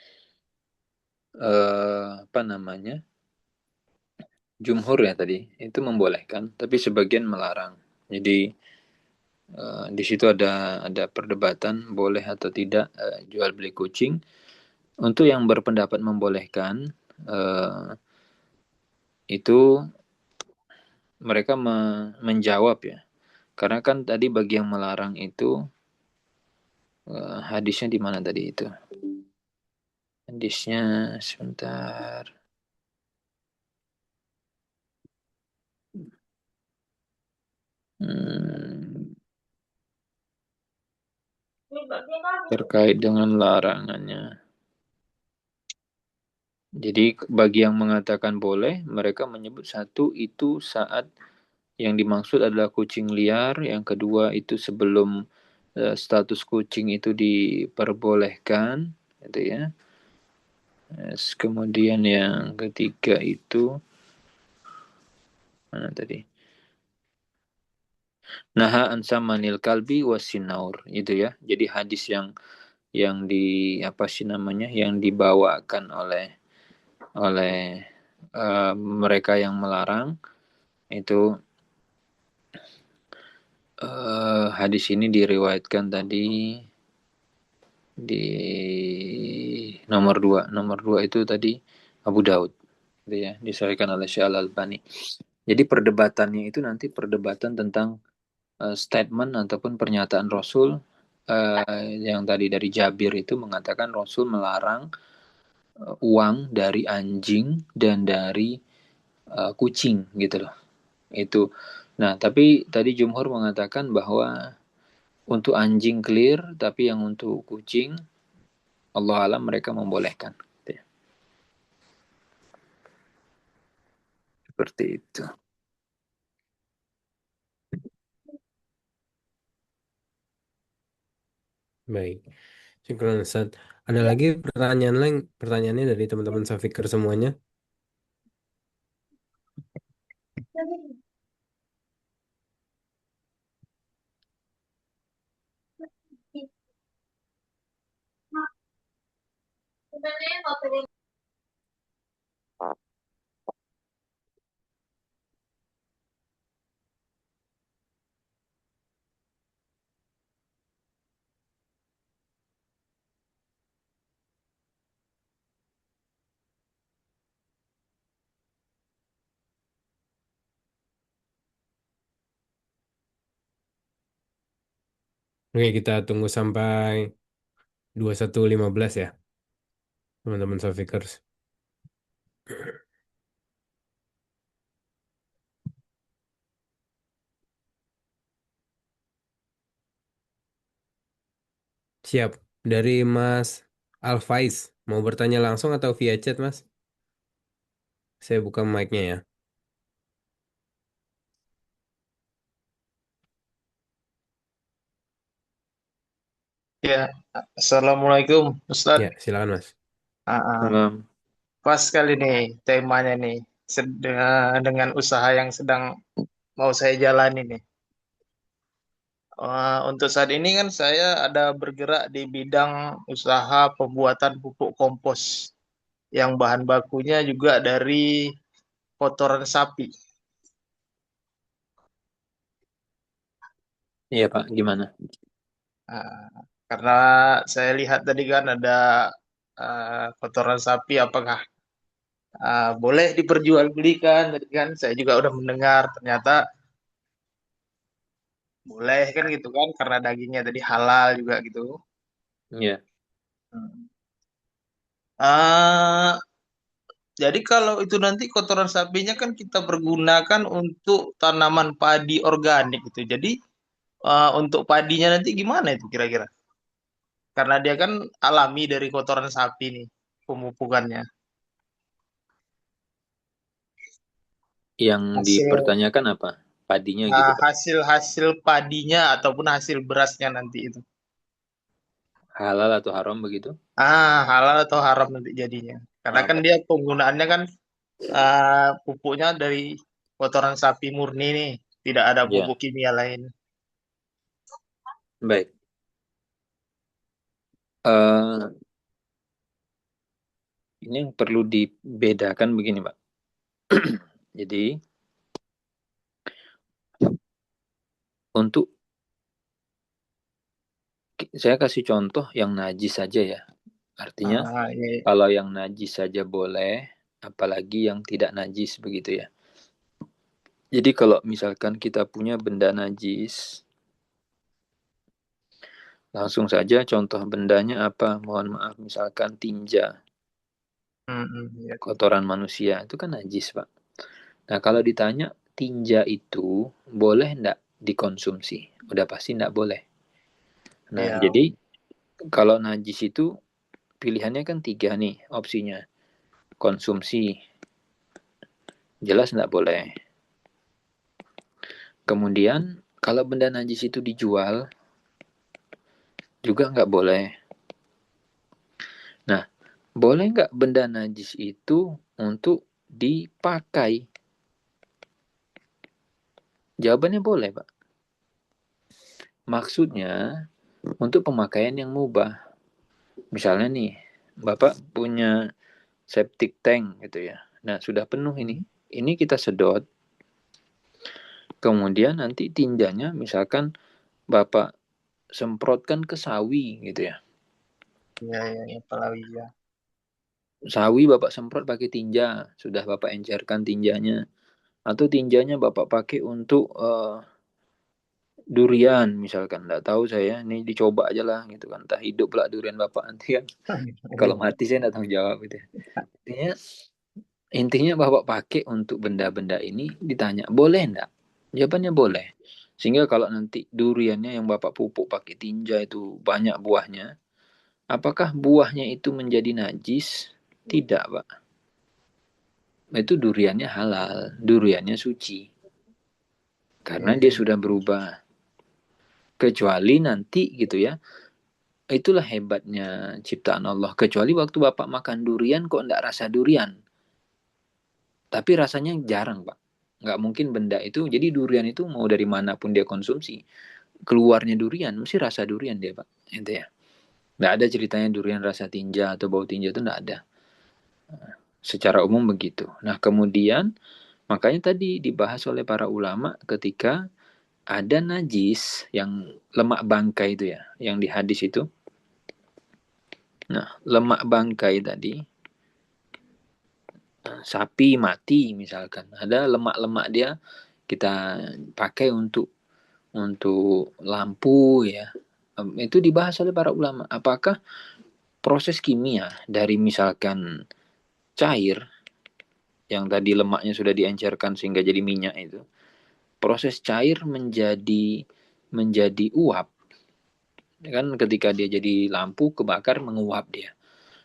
apa namanya? Jumhur ya tadi itu membolehkan, tapi sebagian melarang. Jadi di situ ada perdebatan boleh atau tidak jual beli kucing. Untuk yang berpendapat membolehkan eh, itu mereka menjawab ya. Karena kan tadi bagi yang melarang itu hadisnya di mana tadi itu? Hadisnya sebentar. Hmm, terkait dengan larangannya. Jadi bagi yang mengatakan boleh, mereka menyebut satu itu saat yang dimaksud adalah kucing liar, yang kedua itu sebelum status kucing itu diperbolehkan, gitu ya. Kemudian yang ketiga itu mana tadi? Naha ansamanil kalbi wasinaur, itu ya. Jadi hadis yang di apa sih namanya? Yang dibawakan oleh oleh mereka yang melarang itu hadis ini diriwayatkan tadi di nomor dua itu tadi Abu Daud gitu ya, disahkan oleh Syekh Al Albani. Jadi perdebatannya itu nanti perdebatan tentang statement ataupun pernyataan Rasul yang tadi dari Jabir itu mengatakan Rasul melarang uang dari anjing dan dari kucing gitu loh. Itu. Nah, tapi tadi Jumhur mengatakan bahwa untuk anjing clear, tapi yang untuk kucing Allah alam mereka membolehkan. Gitu ya. Seperti itu. Baik. Syukran Ustadz. Ada lagi pertanyaan lain, pertanyaannya dari teman-teman Safikir semuanya? Oke, kita tunggu sampai 21.15 ya, teman-teman Safikers. Siap. Dari Mas Alfaiz. Mau bertanya langsung atau via chat, Mas? Saya buka mic-nya ya. Ya, Assalamualaikum Ya, Ustadz. silakan, Mas. Ah, ah. Imam. Pas kali nih temanya nih dengan usaha yang sedang mau saya jalani nih. Untuk saat ini kan saya ada bergerak di bidang usaha pembuatan pupuk kompos yang bahan bakunya juga dari kotoran sapi. Iya Pak, gimana? Ah, karena saya lihat tadi kan ada kotoran sapi, apakah boleh diperjualbelikan? Tadi kan saya juga udah mendengar ternyata boleh kan gitu kan karena dagingnya tadi halal juga gitu. Iya. Hmm. Ah, jadi kalau itu nanti kotoran sapinya kan kita pergunakan untuk tanaman padi organik gitu. Jadi untuk padinya nanti gimana itu kira-kira? Karena dia kan alami dari kotoran sapi nih pemupukannya. Yang Hasil dipertanyakan apa? Padinya gitu Pak. hasil hasil padinya ataupun hasil berasnya nanti itu. Halal atau haram begitu? Halal atau haram nanti jadinya. Karena kan Apa? dia penggunaannya kan pupuknya dari kotoran sapi murni nih, tidak ada Ya, pupuk kimia lain. baik. Eh, ini yang perlu dibedakan begini Pak. Jadi, untuk saya kasih contoh yang najis saja ya. Artinya, Iya, iya. kalau yang najis saja boleh, apalagi yang tidak najis begitu ya. Jadi kalau misalkan kita punya benda najis, langsung saja contoh bendanya apa? Mohon maaf, misalkan tinja, Iya. kotoran manusia, itu kan najis, Pak. Nah, kalau ditanya tinja itu boleh ndak dikonsumsi? Udah pasti ndak boleh. Nah, Iya. jadi kalau najis itu pilihannya kan tiga nih opsinya. Konsumsi, jelas ndak boleh. Kemudian, kalau benda najis itu dijual, juga nggak boleh. Nah, boleh nggak benda najis itu untuk dipakai? Jawabannya boleh, Pak. Maksudnya, untuk pemakaian yang mubah. Misalnya nih, Bapak punya septic tank gitu ya. Nah, sudah penuh ini. Hmm. Ini kita sedot, kemudian nanti tinjanya misalkan Bapak semprotkan ke sawi gitu ya. Iya, iya, iya, palawija. Sawi Bapak semprot pakai tinja, sudah Bapak encerkan tinjanya. Atau tinjanya Bapak pakai untuk durian misalkan. Nggak tahu saya, ini dicoba aja lah gitu kan. Entah hidup lah durian Bapak nanti kan. Kalau mati saya nggak tanggung jawab gitu ya. Intinya Intinya Bapak pakai untuk benda-benda ini ditanya, boleh enggak? Jawabannya boleh. Sehingga kalau nanti duriannya yang Bapak pupuk pakai tinja itu banyak buahnya, apakah buahnya itu menjadi najis? Tidak, Pak. Itu duriannya halal, duriannya suci. Iya, Karena dia iya. sudah berubah. Kecuali nanti gitu ya, itulah hebatnya ciptaan Allah. Kecuali waktu Bapak makan durian kok enggak rasa durian. Tapi rasanya jarang, Pak. Nggak mungkin benda itu, jadi durian itu mau dari manapun dia konsumsi, keluarnya durian, mesti rasa durian dia, Pak. Itu ya. Nggak ada ceritanya durian rasa tinja atau bau tinja itu nggak ada. Secara umum begitu. Nah, kemudian, makanya tadi dibahas oleh para ulama ketika ada najis yang lemak bangkai itu ya, yang di hadis itu. Nah, lemak bangkai tadi, sapi mati misalkan, ada lemak-lemak dia kita pakai untuk lampu ya. Itu dibahas oleh para ulama. Apakah proses kimia dari misalkan cair yang tadi lemaknya sudah diencerkan sehingga jadi minyak itu, proses cair menjadi uap. Kan ketika dia jadi lampu kebakar menguap dia.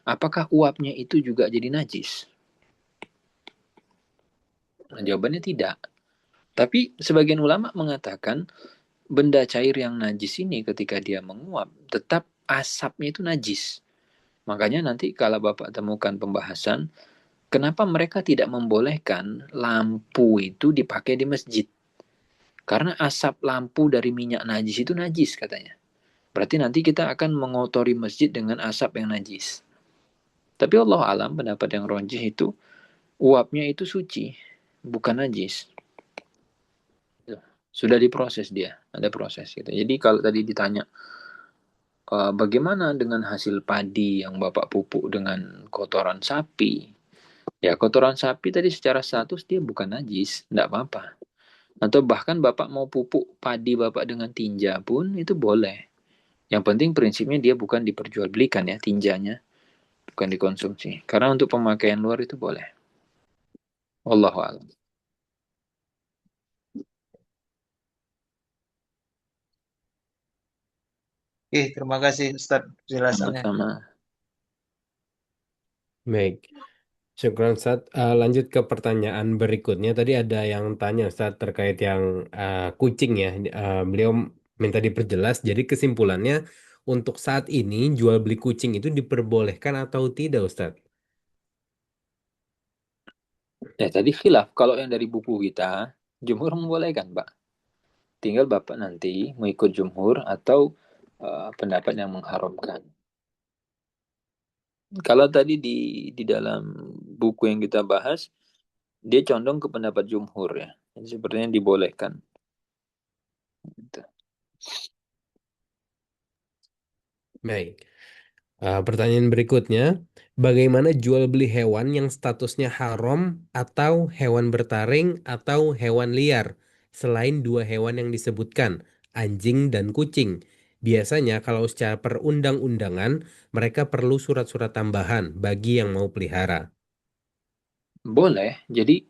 Apakah uapnya itu juga jadi najis? Nah, jawabannya tidak. Tapi sebagian ulama mengatakan benda cair yang najis ini ketika dia menguap tetap asapnya itu najis. Makanya nanti kalau Bapak temukan pembahasan, kenapa mereka tidak membolehkan lampu itu dipakai di masjid? Karena asap lampu dari minyak najis itu najis katanya. Berarti nanti kita akan mengotori masjid dengan asap yang najis. Tapi Allah alam pendapat yang rojih itu uapnya itu suci, bukan najis. Sudah diproses dia, ada proses gitu. Jadi kalau tadi ditanya bagaimana dengan hasil padi yang Bapak pupuk dengan kotoran sapi? Ya kotoran sapi tadi secara status dia bukan najis, tidak apa-apa. Atau bahkan Bapak mau pupuk padi Bapak dengan tinja pun itu boleh. Yang penting prinsipnya dia bukan diperjualbelikan ya tinjanya, bukan dikonsumsi. Karena untuk pemakaian luar itu boleh. Wallahu a'lam. Oke, terima kasih Ustadz penjelasannya. Sama-sama. Baik. Syukran Ustaz. Lanjut ke pertanyaan berikutnya. Tadi ada yang tanya Ustaz terkait yang kucing ya. Beliau minta diperjelas. Jadi kesimpulannya untuk saat ini jual beli kucing itu diperbolehkan atau tidak Ustaz? Ya tadi khilaf. Kalau yang dari buku kita, jumhur membolehkan, Pak. Tinggal Bapak nanti mengikut jumhur atau pendapat yang mengharamkan. Kalau tadi di dalam buku yang kita bahas, dia condong ke pendapat jumhur ya. Jadi sepertinya dibolehkan. Gitu. Baik. Pertanyaan berikutnya, bagaimana jual beli hewan yang statusnya haram atau hewan bertaring atau hewan liar selain dua hewan yang disebutkan, anjing dan kucing? Biasanya kalau secara perundang-undangan mereka perlu surat-surat tambahan bagi yang mau pelihara. Boleh. Jadi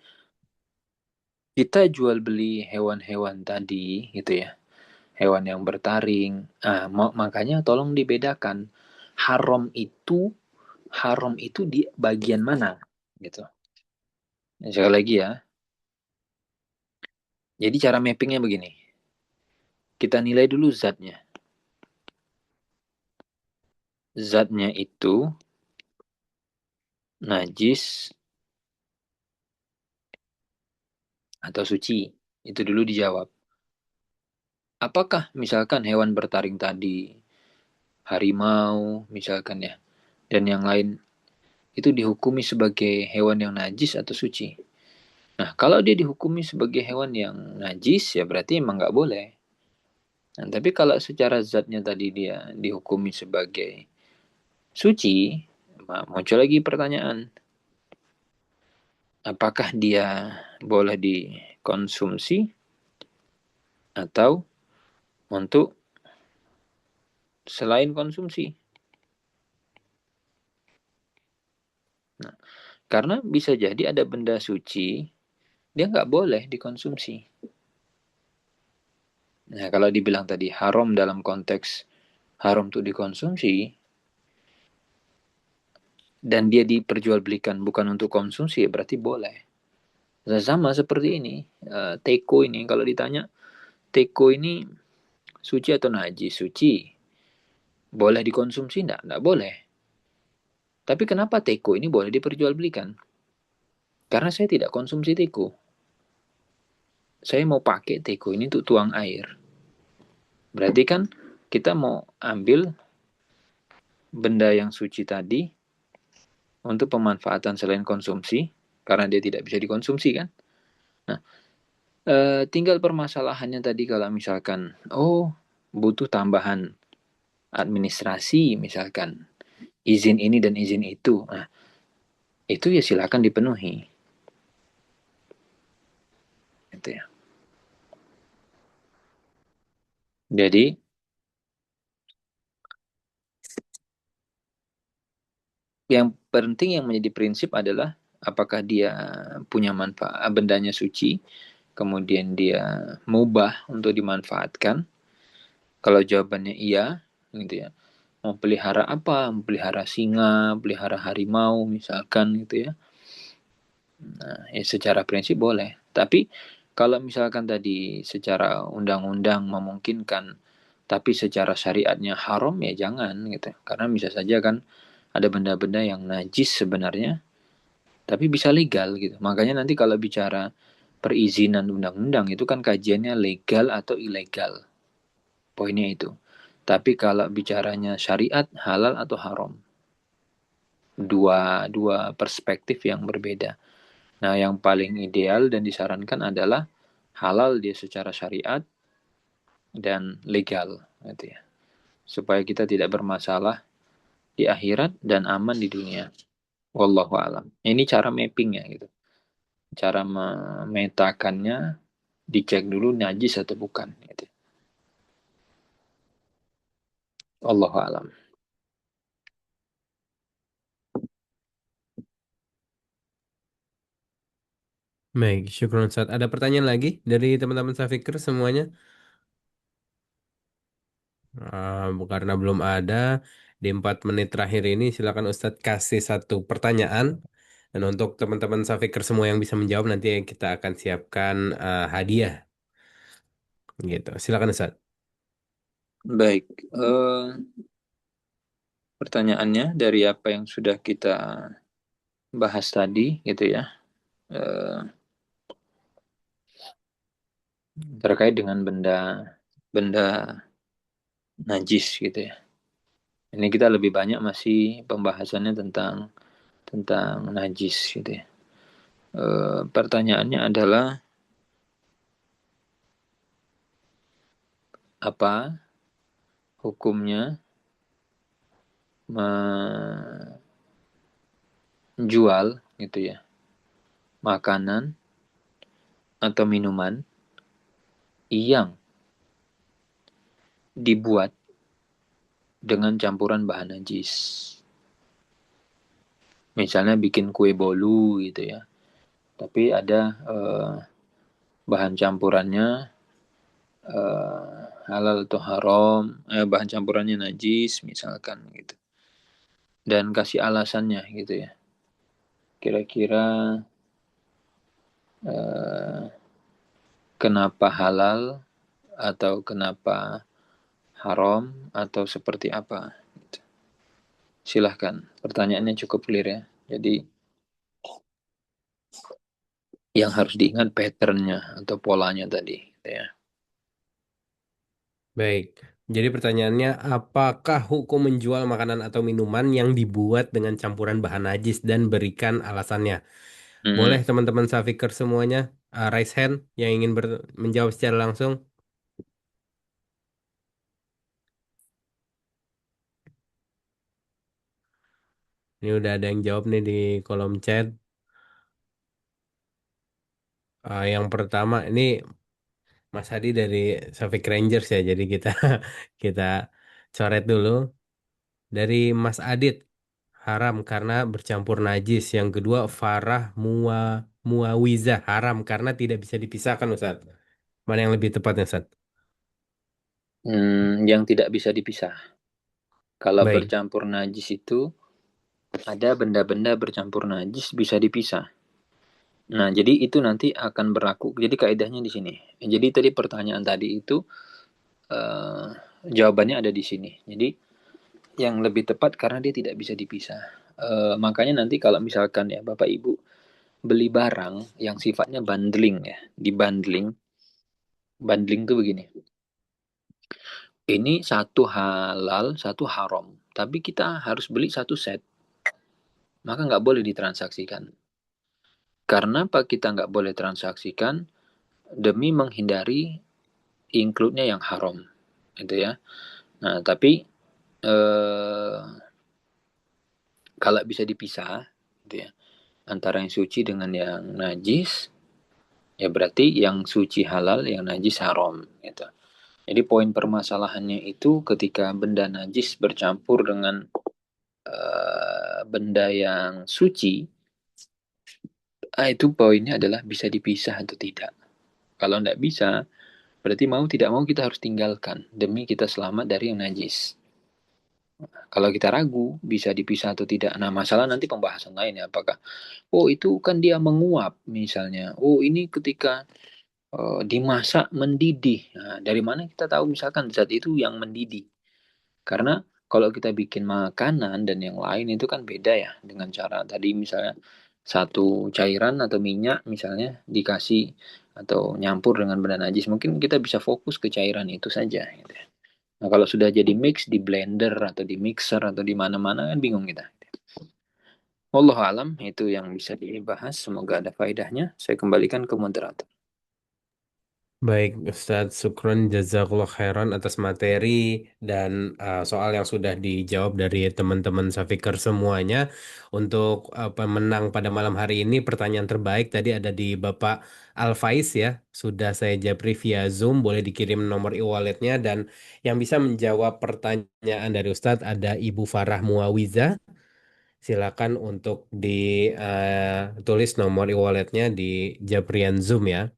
kita jual beli hewan-hewan tadi gitu ya. Hewan yang bertaring. Makanya tolong dibedakan. Haram itu haram itu di bagian mana gitu. Sekali lagi ya. Jadi cara mappingnya begini. Kita nilai dulu zatnya. Zatnya itu najis atau suci. Itu dulu dijawab. Apakah misalkan hewan bertaring tadi, harimau misalkan ya, dan yang lain itu dihukumi sebagai hewan yang najis atau suci? Nah, kalau dia dihukumi sebagai hewan yang najis, ya berarti emang nggak boleh. Nah, tapi kalau secara zatnya tadi dia dihukumi sebagai suci, muncul lagi pertanyaan, apakah dia boleh dikonsumsi atau untuk selain konsumsi? Nah, karena bisa jadi ada benda suci, dia nggak boleh dikonsumsi. Nah, kalau dibilang tadi haram dalam konteks haram untuk dikonsumsi, dan dia diperjualbelikan bukan untuk konsumsi, ya berarti boleh. Nah, sama seperti ini, teko ini, kalau ditanya, teko ini suci atau najis? Suci. Boleh dikonsumsi? Enggak boleh. Tapi kenapa teko ini boleh diperjualbelikan? Karena saya tidak konsumsi teko. Saya mau pakai teko ini untuk tuang air. Berarti kan kita mau ambil benda yang suci tadi untuk pemanfaatan selain konsumsi, karena dia tidak bisa dikonsumsi kan. Nah, tinggal permasalahannya tadi kalau misalkan, butuh tambahan administrasi misalkan, izin ini dan izin itu. Nah, itu ya silakan dipenuhi. Gitu ya. Jadi, yang penting yang menjadi prinsip adalah apakah dia punya manfaat, bendanya suci, kemudian dia mubah untuk dimanfaatkan. Kalau jawabannya iya, gitu ya. Mau pelihara apa? Mau pelihara singa, pelihara harimau misalkan gitu ya. Nah, ya secara prinsip boleh. Tapi kalau misalkan tadi secara undang-undang memungkinkan, tapi secara syariatnya haram ya jangan gitu. Karena bisa saja kan ada benda-benda yang najis sebenarnya, tapi bisa legal gitu. Makanya nanti kalau bicara perizinan undang-undang itu kan kajiannya legal atau ilegal. Poinnya itu. Tapi kalau bicaranya syariat, halal atau haram. Dua perspektif yang berbeda. Nah, yang paling ideal dan disarankan adalah halal dia secara syariat dan legal gitu ya. Supaya kita tidak bermasalah di akhirat dan aman di dunia. Wallahu alam. Ini cara mappingnya gitu. Cara memetakannya dicek dulu najis atau bukan gitu. Wallahu alam. Baik, syukron Ustaz. Ada pertanyaan lagi dari teman-teman Safikir semuanya? Karena belum ada, di 4 menit terakhir ini silakan Ustadz kasih satu pertanyaan. Dan untuk teman-teman Safikir semua yang bisa menjawab nanti kita akan siapkan hadiah gitu. Silakan Ustadz. Baik, pertanyaannya dari apa yang sudah kita bahas tadi gitu ya, eh, terkait dengan benda najis gitu ya. Ini kita lebih banyak masih pembahasannya tentang najis gitu ya. Pertanyaannya adalah apa hukumnya menjual gitu ya makanan atau minuman yang dibuat dengan campuran bahan najis. Misalnya bikin kue bolu gitu ya. Tapi ada bahan campurannya halal atau haram, bahan campurannya najis misalkan gitu. Dan kasih alasannya gitu ya. Kira-kira eh, kenapa halal atau kenapa haram atau seperti apa gitu. Silahkan, pertanyaannya cukup clear ya. Jadi yang harus diingat patternnya atau polanya tadi gitu ya. Baik. Jadi pertanyaannya, apakah hukum menjual makanan atau minuman yang dibuat dengan campuran bahan najis dan berikan alasannya? Boleh Mm-mm. teman-teman Safikir semuanya raise hand yang ingin menjawab secara langsung. Ini udah ada yang jawab nih di kolom chat. Yang pertama ini Mas Hadi dari Safik Rangers ya. Jadi kita kita coret dulu. Dari Mas Adit, haram karena bercampur najis. Yang kedua Farah Muawizah, haram karena tidak bisa dipisahkan Ustaz. Mana yang lebih tepatnya Ustaz? Yang tidak bisa dipisah. Kalau Baik, bercampur najis itu ada benda-benda bercampur najis bisa dipisah. Nah, jadi itu nanti akan berlaku. Jadi kaidahnya di sini. Jadi tadi pertanyaan tadi itu eh, jawabannya ada di sini. Jadi yang lebih tepat karena dia tidak bisa dipisah. Makanya nanti kalau misalkan ya Bapak Ibu beli barang yang sifatnya bundling ya, di bundling, bundling tuh begini. Ini satu halal, satu haram. Tapi kita harus beli satu set. Maka nggak boleh ditransaksikan. Karena apa kita nggak boleh transaksikan demi menghindari include-nya yang haram, gitu ya. Nah, tapi eh, kalau bisa dipisah, gitu ya, antara yang suci dengan yang najis, ya berarti yang suci halal, yang najis haram, gitu. Jadi poin permasalahannya itu ketika benda najis bercampur dengan benda yang suci, Itu poinnya adalah bisa dipisah atau tidak. Kalau tidak bisa, berarti mau tidak mau kita harus tinggalkan demi kita selamat dari yang najis. Kalau kita ragu bisa dipisah atau tidak, nah masalah nanti pembahasan lain ya, apakah oh itu kan dia menguap misalnya, oh ini ketika dimasak mendidih. Nah, dari mana kita tahu misalkan zat itu yang mendidih? Karena kalau kita bikin makanan dan yang lain itu kan beda ya dengan cara tadi misalnya satu cairan atau minyak misalnya dikasih atau nyampur dengan benda najis, mungkin kita bisa fokus ke cairan itu saja gitu ya. Nah, kalau sudah jadi mix di blender atau di mixer atau di mana-mana kan bingung kita. Wallahu alam, itu yang bisa dibahas. Semoga ada faedahnya. Saya kembalikan ke moderator. Baik, Ustadz Sukron Jazakallah khairan atas materi dan soal yang sudah dijawab dari teman-teman Safikar semuanya. Untuk pemenang pada malam hari ini, pertanyaan terbaik tadi ada di Bapak Alfaiz ya. Sudah saya japri via Zoom, boleh dikirim nomor e-walletnya. Dan yang bisa menjawab pertanyaan dari Ustadz ada Ibu Farah Muawiza. Silakan untuk ditulis nomor e-walletnya di Japrian Zoom ya.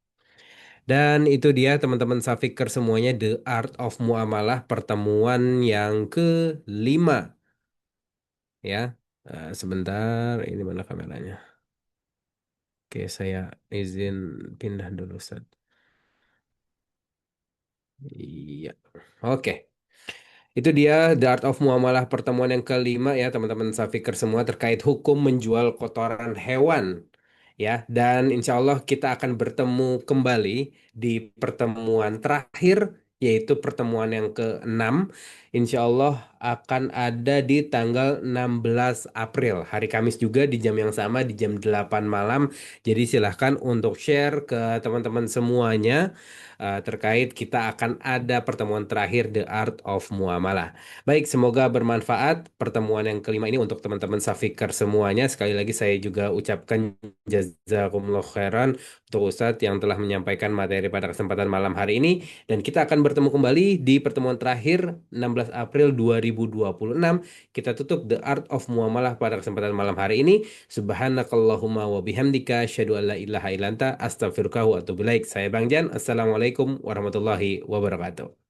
Dan itu dia teman-teman Safikir semuanya The Art of Muamalah pertemuan yang kelima ya. Sebentar, ini mana kameranya? Oke, saya izin pindah dulu, Ustaz. Iya. Oke. Itu dia The Art of Muamalah pertemuan yang kelima ya teman-teman Safikir semua terkait hukum menjual kotoran hewan ya. Dan insya Allah kita akan bertemu kembali di pertemuan terakhir yaitu pertemuan yang keenam. Insya Allah akan ada di tanggal 16 April hari Kamis juga di jam yang sama di jam 8 malam. Jadi silahkan untuk share ke teman-teman semuanya terkait kita akan ada pertemuan terakhir The Art of Muamalah. Baik, semoga bermanfaat pertemuan yang kelima ini untuk teman-teman Safikar semuanya. Sekali lagi saya juga ucapkan jazakumullah khairan untuk Ustadz yang telah menyampaikan materi pada kesempatan malam hari ini. Dan kita akan bertemu kembali di pertemuan terakhir 16 April 2026. Kita tutup The Art of Muamalah pada kesempatan malam hari ini. Subhanakallahumma wa bihamdika asyhadu an la ilaha illa anta astaghfiruka wa atubu ilaik. Saya Bang Jan. Assalamualaikum warahmatullahi wabarakatuh.